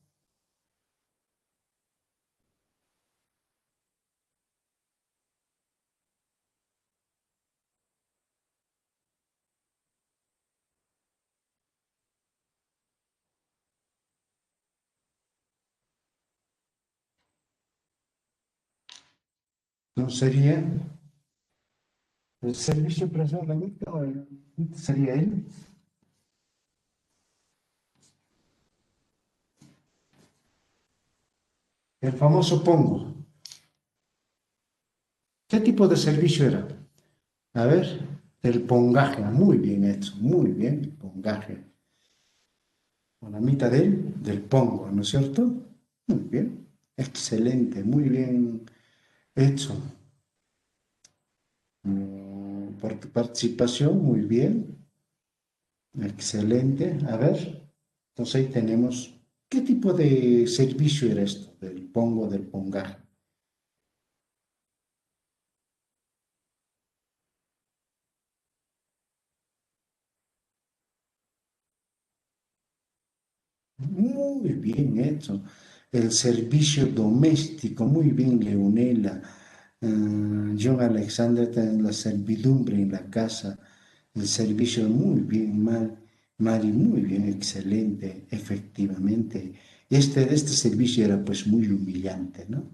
¿No sería el servicio precisamente o sería él? El famoso pongo. ¿Qué tipo de servicio era? A ver, el pongaje, muy bien hecho, muy bien, el pongaje. Con la mitad del pongo, ¿no es cierto? Muy bien, excelente, muy bien hecho. Por tu participación, muy bien, excelente. A ver. Entonces ahí tenemos, ¿qué tipo de servicio era esto del pongo, del pongaje? Muy bien hecho. El servicio doméstico, muy bien, Leonela. John Alexander, también la servidumbre en la casa, el servicio muy bien, Mari, muy bien, excelente, efectivamente. Este servicio era pues muy humillante, ¿no?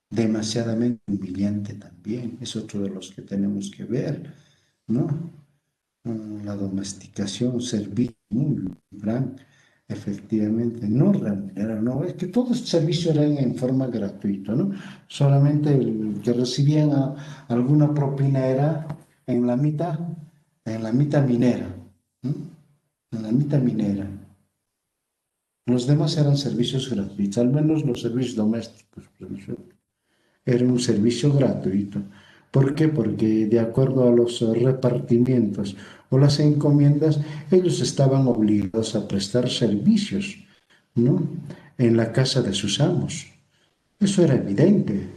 Demasiadamente humillante también, es otro de los que tenemos que ver, ¿no? La domesticación, servicio, muy gran, efectivamente, no remunerado, no, es que todos los servicios eran en forma gratuita, ¿no? Solamente el que recibían alguna propina era en la mitad minera, ¿no? En la mitad minera. Los demás eran servicios gratuitos, al menos los servicios domésticos, pues, era un servicio gratuito. ¿Por qué? Porque de acuerdo a los repartimientos o las encomiendas, ellos estaban obligados a prestar servicios, ¿no? En la casa de sus amos. Eso era evidente,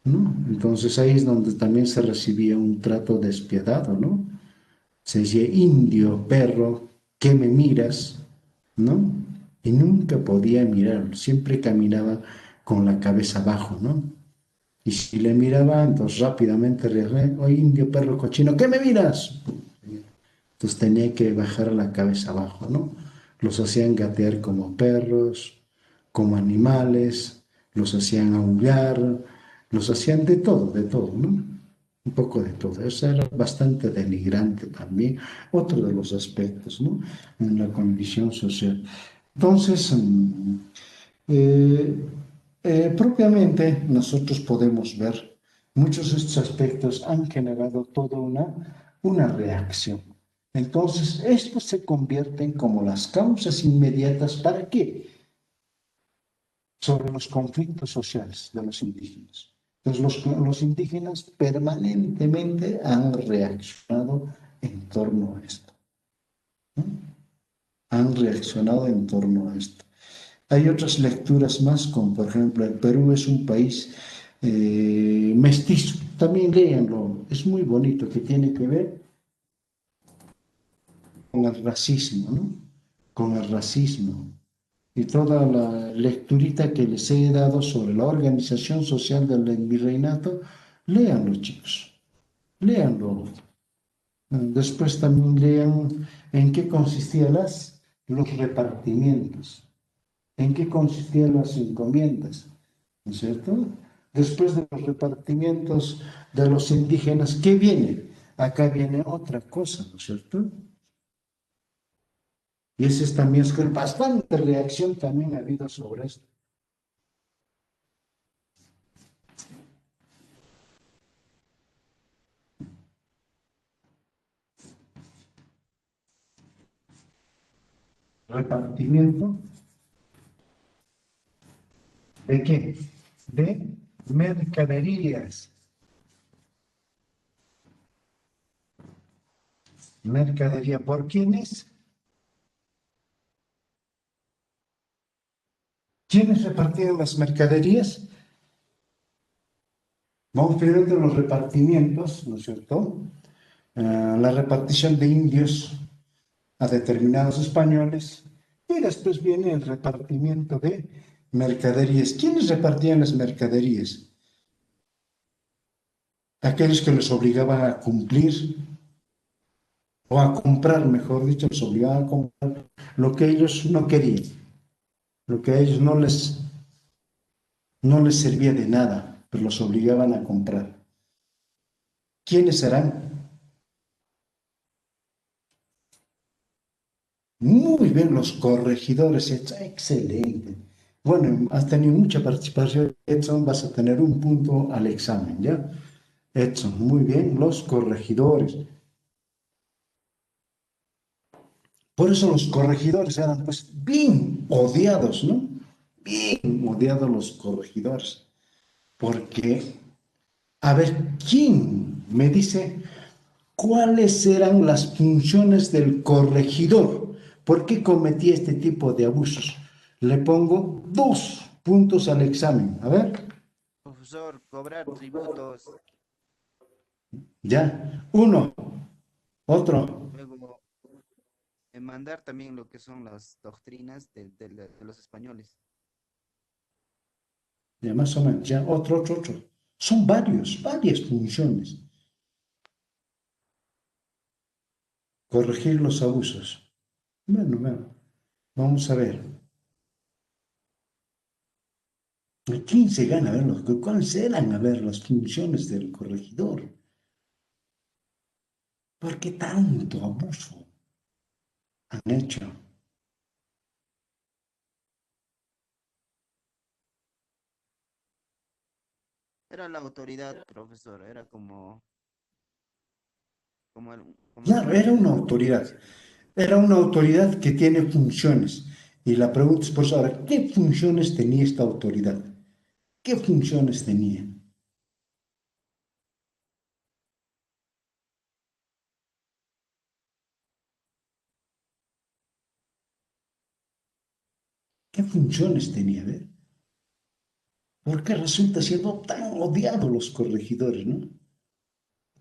¿no? Entonces ahí es donde también se recibía un trato despiadado, ¿no? Se decía, indio, perro, ¿qué me miras? ¿No? Y nunca podía mirar, siempre caminaba con la cabeza abajo, ¿no? Y si le miraba, entonces rápidamente reaccioné, oye, indio, perro, cochino, ¿qué me miras? Entonces tenía que bajar la cabeza abajo, ¿no? Los hacían gatear como perros, como animales, los hacían aullar, los hacían de todo, ¿no? Un poco de todo. Eso era bastante denigrante también, otro de los aspectos, ¿no? En la condición social. Entonces, eh, propiamente nosotros podemos ver muchos de estos aspectos han generado toda una reacción. Entonces, esto se convierten como las causas inmediatas. ¿Para qué? Sobre los conflictos sociales de los indígenas. Entonces, los indígenas permanentemente han reaccionado en torno a esto, ¿no? Han reaccionado en torno a esto. Hay otras lecturas más, como por ejemplo, el Perú es un país mestizo. También léanlo, es muy bonito, que tiene que ver con el racismo, ¿no? Con el racismo. Y toda la lecturita que les he dado sobre la organización social del virreinato, léanlo, chicos, léanlo. Después también lean en qué consistían los repartimientos, en qué consistían las encomiendas, ¿no es cierto? Después de los repartimientos de los indígenas, ¿qué viene? Acá viene otra cosa, ¿no es cierto? Y ese es también es que bastante reacción también ha habido sobre esto. Repartimiento ¿de qué? De mercaderías. Mercadería, ¿por quiénes? ¿Quiénes repartían las mercaderías? Vamos primero de los repartimientos, ¿no es cierto? La repartición de indios a determinados españoles y después viene el repartimiento de mercaderías. ¿Quiénes repartían las mercaderías? Aquellos que los obligaban a cumplir o a comprar, mejor dicho, los obligaban a comprar lo que ellos no querían, lo que a ellos no les servía de nada, pero los obligaban a comprar. ¿Quiénes serán? Muy bien, los corregidores, excelente. Bueno, has tenido mucha participación, Edson, vas a tener un punto al examen, ¿ya? Edson, muy bien, los corregidores. Por eso los corregidores eran pues bien odiados, ¿no? Bien odiados los corregidores. Porque, a ver, ¿quién me dice cuáles eran las funciones del corregidor? ¿Por qué cometí este tipo de abusos? Le pongo 2 puntos al examen. A ver, Profesor, cobrar tributos, ya. Uno, otro. luego mandar también lo que son las doctrinas de los españoles. Ya más o menos, ya. Otro. Son varias funciones. Corregir los abusos. Bueno, vamos a ver. ¿Quién se gana? A ver, ¿cuáles eran, a ver, las funciones del corregidor? ¿Por qué tanto abuso han hecho? Era la autoridad, profesor, era como Claro, era parte una de la autoridad. justicia, ¿no? Era una autoridad que tiene funciones. Y la pregunta es, por eso, ahora, ¿qué funciones tenía esta autoridad? ¿Qué funciones tenía? ¿Qué funciones tenía? A ver, ¿por qué resulta siendo tan odiados los corregidores, ¿no?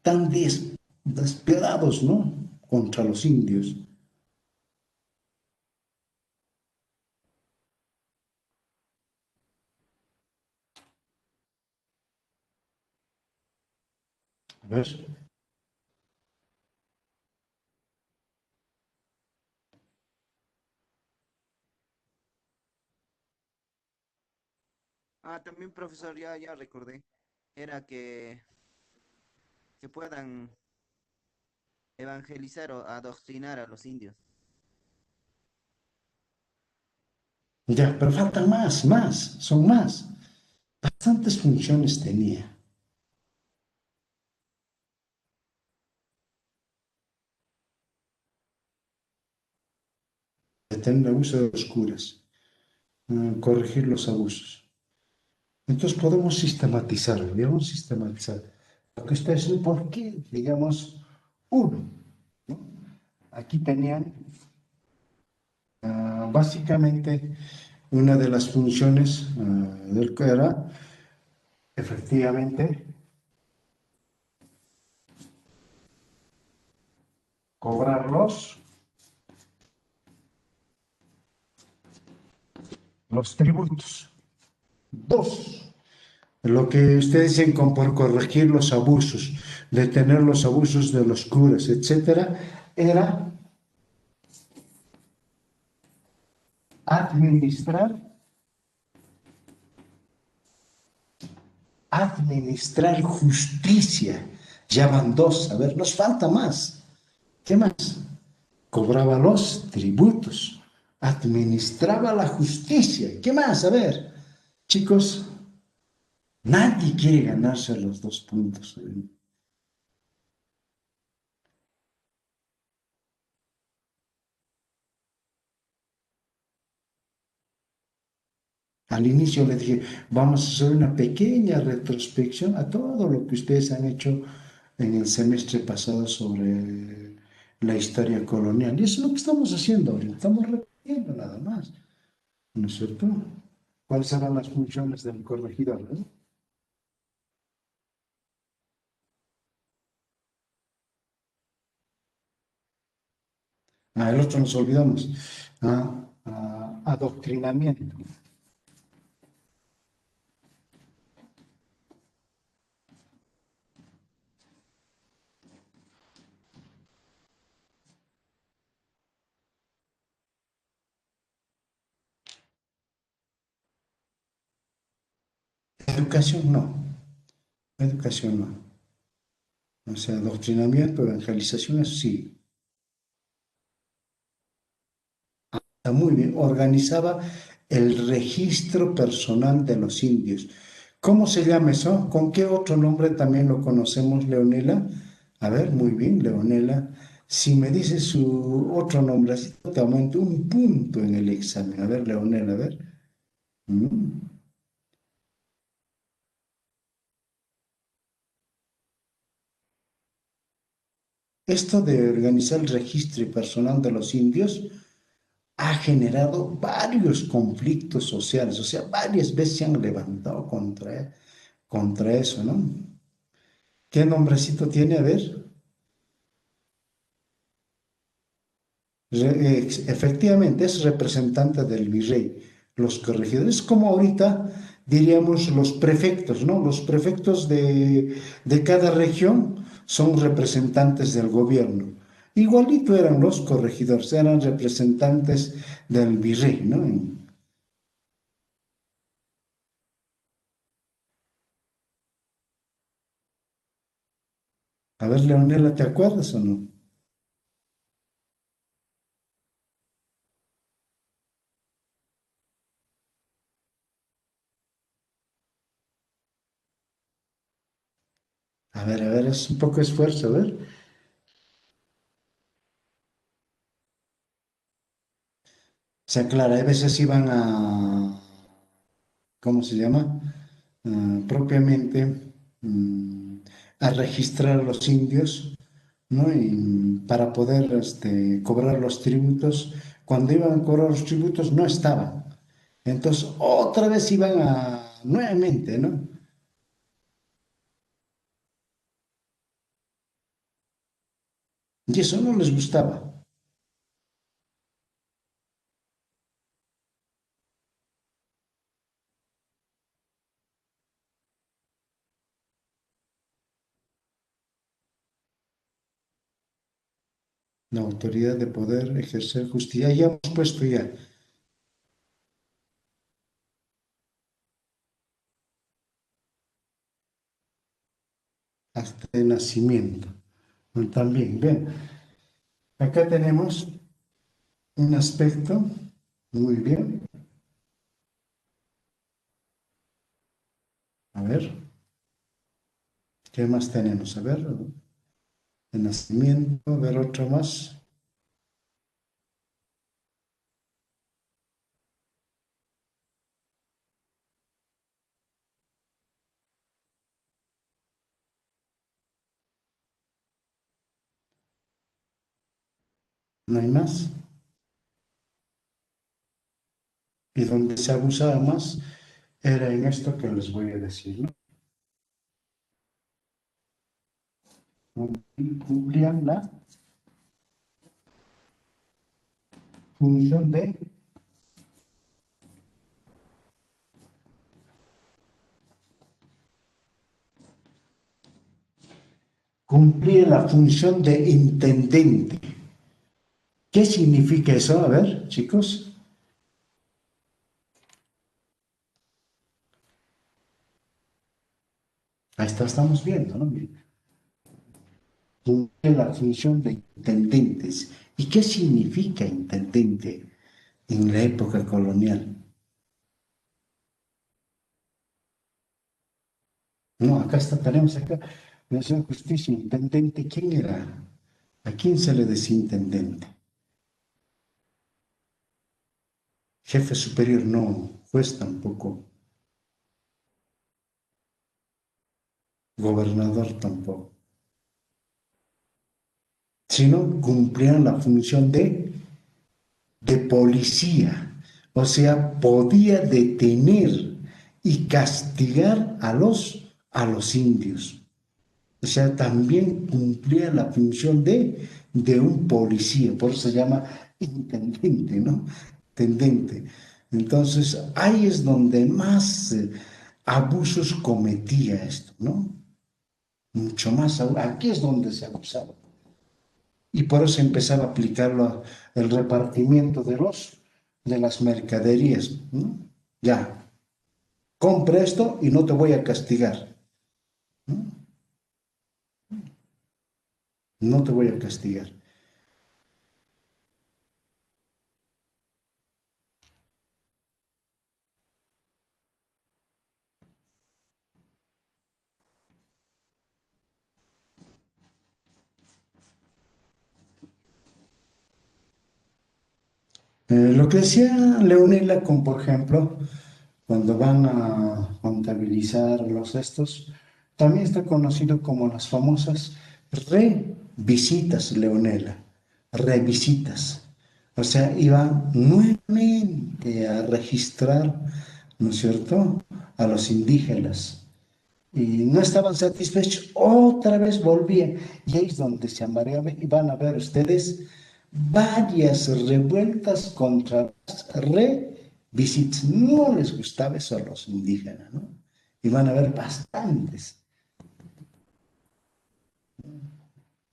Tan despiadados, ¿no? Contra los indios. A ver, Ah, también, profesor, ya recordé. Era que puedan evangelizar o adoctrinar a los indios. ya, pero faltan más, son más. Bastantes funciones tenía. Detener el abuso de los curas, corregir los abusos. Entonces podemos sistematizarlo, digamos, sistematizar. Lo que está es por qué, digamos, uno. ¿No? Aquí tenían básicamente una de las funciones del que era efectivamente cobrarlos los tributos. Dos, lo que ustedes dicen con por corregir los abusos, detener los abusos de los curas, etcétera, era administrar, administrar justicia. Ya van dos, a ver, nos falta más. ¿Qué más? Cobraba los tributos, administraba la justicia. ¿Qué más? A ver, chicos, nadie quiere ganarse los 2 puntos. Al inicio les dije, vamos a hacer una pequeña retrospección a todo lo que ustedes han hecho en el semestre pasado sobre la historia colonial. Y eso es lo que estamos haciendo ahora, estamos repitiendo nada más, ¿no es cierto? ¿Cuáles serán las funciones del corregidor? ¿No? El otro nos olvidamos. Adoctrinamiento. Educación no. Educación no. O sea, adoctrinamiento, evangelización, eso sí. Está muy bien. Organizaba el registro personal de los indios. ¿Cómo se llama eso? ¿Con qué otro nombre también lo conocemos, Leonela? A ver, muy bien, Leonela. Si me dices su otro nombre, así te aumento 1 punto en el examen. A ver, Leonela, a ver. Mm. Esto de organizar el registro personal de los indios ha generado varios conflictos sociales, o sea, varias veces se han levantado contra eso, ¿no? ¿Qué nombrecito tiene? A ver. Efectivamente, es representante del virrey. Los corregidores, como ahorita diríamos los prefectos, ¿no? Los prefectos de cada región son representantes del gobierno. Igualito eran los corregidores, eran representantes del virrey, ¿no? A ver, Leonela, ¿te acuerdas o no? A ver, es un poco de esfuerzo, a ver. O sea, claro, a veces iban ¿cómo se llama? Propiamente mm, a registrar a los indios, ¿no? Y para poder cobrar los tributos. Cuando iban a cobrar los tributos no estaban. Entonces, otra vez iban nuevamente, ¿no? Y eso no les gustaba. La autoridad de poder ejercer justicia. Ya hemos puesto ya, hasta el nacimiento. También, bien, acá tenemos un aspecto, muy bien. A ver, ¿qué más tenemos? A ver, de nacimiento, a ver otro más. No hay más. Y donde se abusaba más era en esto que les voy a decir, ¿no? Cumplían la función de, cumplía la función de intendente. ¿Qué significa eso? A ver, chicos. Ahí está, estamos viendo, ¿no? Cumple la función de intendentes. ¿Y qué significa intendente en la época colonial? No, acá está, tenemos acá, Nación Justicia, intendente, ¿quién era? ¿A quién se le decía intendente? Jefe superior, no, juez tampoco, gobernador tampoco, sino cumplían la función de policía, o sea, podía detener y castigar a los indios. O sea, también cumplía la función de un policía, por eso se llama intendente, ¿no? Tendente. Entonces, ahí es donde más abusos cometía esto, ¿no? Mucho más, aquí es donde se abusaba. Y por eso empezaba a aplicarlo el repartimiento de las mercaderías, ¿no? Ya, compra esto y no te voy a castigar, ¿no? No te voy a castigar. Lo que decía Leonela, con, por ejemplo, cuando van a contabilizar los estos, también está conocido como las famosas revisitas, Leonela, revisitas. O sea, iban nuevamente a registrar, ¿no es cierto?, a los indígenas. Y no estaban satisfechos, otra vez volvían. Y ahí es donde se amargaban y van a ver ustedes varias revueltas contra las revisitas. No les gustaba eso a los indígenas, ¿no? Y van a ver bastantes,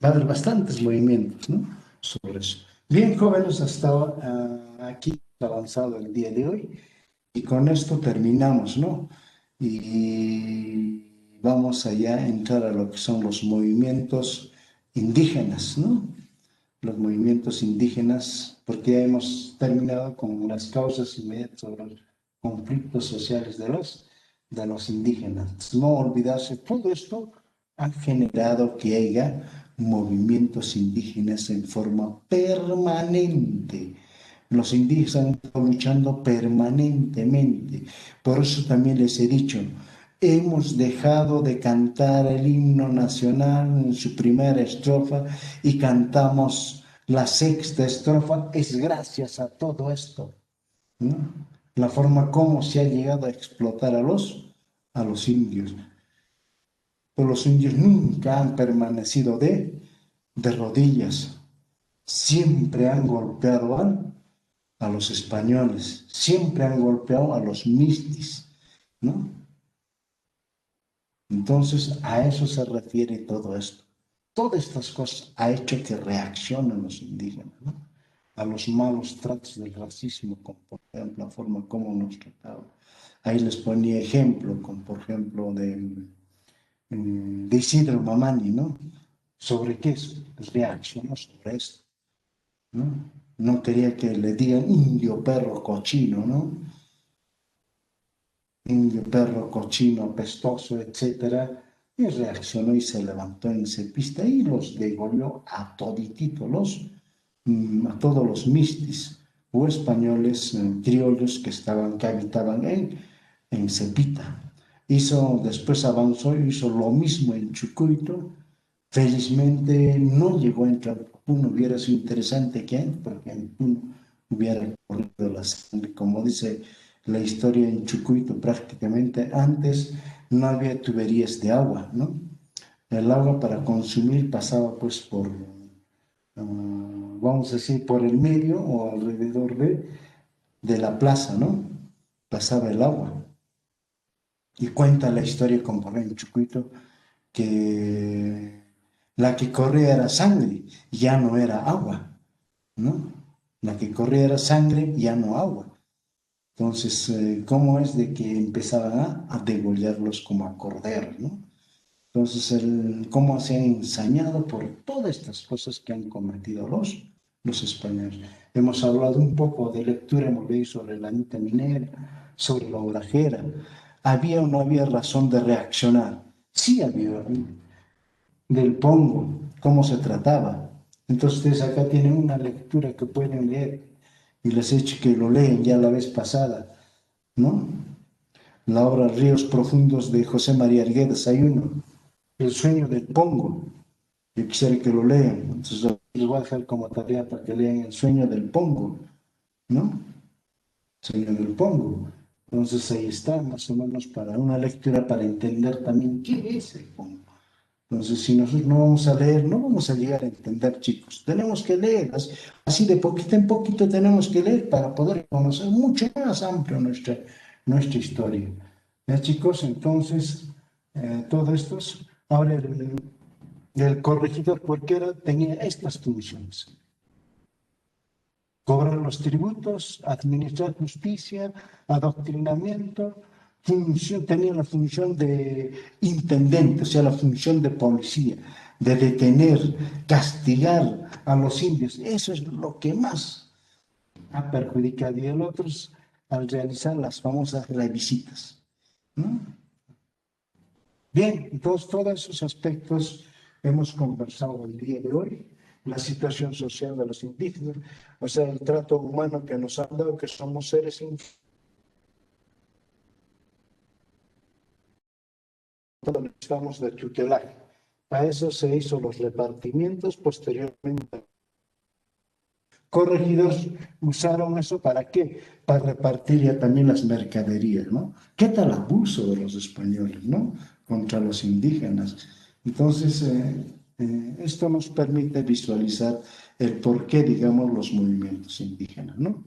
va a haber bastantes movimientos, ¿no? Sobre eso. Bien, jóvenes, hasta aquí avanzado el día de hoy. Y con esto terminamos, ¿no? Y vamos allá a entrar a lo que son los movimientos indígenas, ¿no? Los movimientos indígenas, porque ya hemos terminado con las causas inmediatas sobre los conflictos sociales de los indígenas. No olvidarse, todo esto ha generado que haya movimientos indígenas en forma permanente. Los indígenas han estado luchando permanentemente. Por eso también les he dicho, hemos dejado de cantar el himno nacional en su primera estrofa y cantamos la sexta estrofa. Es gracias a todo esto, ¿no? La forma como se ha llegado a explotar a los indios. Pero los indios nunca han permanecido de rodillas. Siempre han golpeado a los españoles, siempre han golpeado a los mistis, ¿no? Entonces, a eso se refiere todo esto. Todas estas cosas ha hecho que reaccionen los indígenas, ¿no?, a los malos tratos del racismo, como por ejemplo la forma como nos trataban. Ahí les ponía ejemplo, como por ejemplo de Isidro Mamani, ¿no? ¿Sobre qué reaccionó sobre esto? ¿No? No quería que le digan indio, perro, cochino, ¿no? Indio, perro, cochino, apestoso, etcétera, y reaccionó y se levantó en cepista y los degolló a todititos, a todos los mistis o españoles criollos que habitaban en Cepita. Después avanzó y hizo lo mismo en Chucuito. Felizmente no llegó a entrar Puno, hubiera sido interesante que porque en Puno hubiera corrido la sangre, como dice la historia en Chucuito, prácticamente antes no había tuberías de agua, ¿no? El agua para consumir pasaba pues por, vamos a decir, por el medio o alrededor de la plaza, ¿no? Pasaba el agua. Y cuenta la historia, como por ejemplo en Chucuito, que la que corría era sangre, ya no era agua, ¿no? La que corría era sangre, ya no agua. Entonces, ¿cómo es de que empezaban a degollarlos como a corderos, ¿no? Entonces, cómo se han ensañado por todas estas cosas que han cometido los españoles. Hemos hablado un poco de lectura, hemos leído sobre la Anita Minera, sobre la Orajera. ¿Había o no había razón de reaccionar? Sí había, del Pongo, cómo se trataba. Entonces, ustedes acá tienen una lectura que pueden leer y les he dicho que lo leen ya la vez pasada, ¿no? La obra Ríos Profundos de José María Arguedas, hay uno, El sueño del Pongo. Yo quisiera que lo lean, entonces les voy a dejar como tarea para que lean El sueño del Pongo, ¿no? El sueño del Pongo. Entonces ahí está, más o menos, para una lectura para entender también qué es el Pongo. Entonces, si nosotros no vamos a leer, no vamos a llegar a entender, chicos. Tenemos que leer, así de poquito en poquito tenemos que leer para poder conocer mucho más amplio nuestra historia. ¿Ya, chicos? Entonces, todo esto es, ahora el corregidor porquero tenía estas funciones: cobrar los tributos, administrar justicia, adoctrinamiento, tenía la función de intendente, o sea, la función de policía, de detener, castigar a los indios. Eso es lo que más ha perjudicado. Y el otro es al realizar las famosas revisitas, ¿no? Bien, entonces todos esos aspectos hemos conversado el día de hoy, la situación social de los indígenas, o sea, el trato humano que nos han dado, que somos seres inferiores, necesitamos de tutelaje. Para eso se hizo los repartimientos posteriormente. corregidores usaron eso ¿para qué? Para repartir ya también las mercaderías, ¿no? ¿Qué tal abuso de los españoles, ¿no? Contra los indígenas. Entonces, esto nos permite visualizar el porqué, digamos, los movimientos indígenas, ¿no?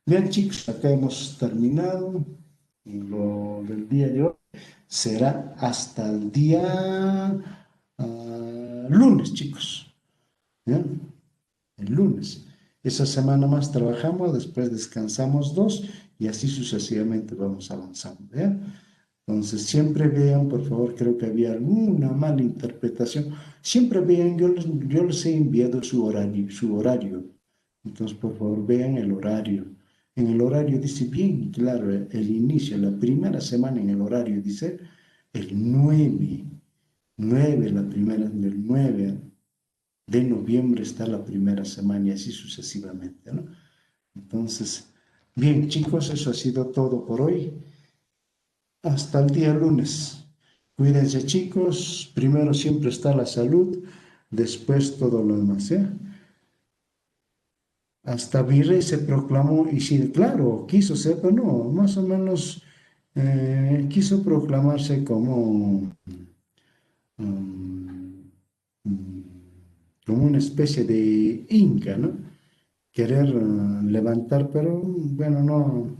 Bien, chicos, acá hemos terminado lo del día de hoy. Será hasta el día lunes, chicos. ¿Ya? El lunes. Esa semana más trabajamos, después descansamos 2 y así sucesivamente vamos avanzando. ¿Ya? Entonces, siempre vean, por favor, creo que había alguna mala interpretación. Siempre vean, yo les he enviado su horario, su horario. Entonces, por favor, vean el horario. En el horario dice bien claro el inicio, la primera semana en el horario dice el 9 la primera, del 9 de noviembre está la primera semana y así sucesivamente, ¿no? Entonces, bien, chicos, eso ha sido todo por hoy. Hasta el día lunes. Cuídense, chicos. Primero siempre está la salud, después todo lo demás, ¿eh? Hasta Virrey se proclamó, y sí, claro, quiso ser, pero no, más o menos quiso proclamarse como, um, como una especie de inca, ¿no? Querer levantar, pero bueno,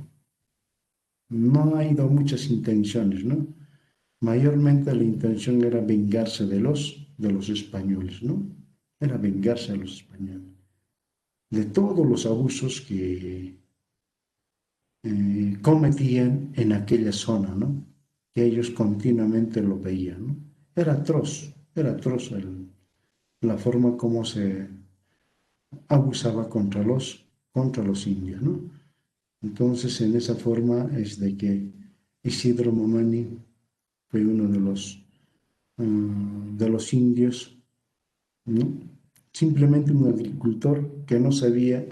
no ha ido muchas intenciones, ¿no? Mayormente la intención era vengarse de los españoles, ¿no? Era vengarse de los españoles, de todos los abusos que cometían en aquella zona, ¿no? Que ellos continuamente lo veían, ¿no? Era atroz la forma como se abusaba contra los indios, ¿no? Entonces, en esa forma es de que Isidro Momani fue uno de los indios, ¿no? Simplemente un agricultor que no sabía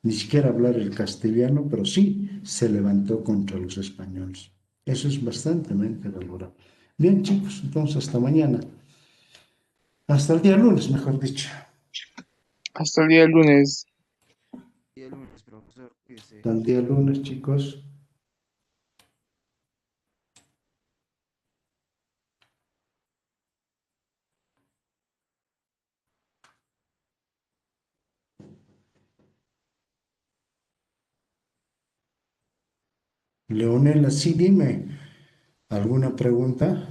ni siquiera hablar el castellano, pero sí se levantó contra los españoles. Eso es bastante valorado. Bien, chicos, entonces hasta mañana. Hasta el día lunes, mejor dicho. Hasta el día lunes. Y el lunes, profesor, cuídese. Hasta el día lunes, chicos. Leonela, sí, dime, ¿alguna pregunta?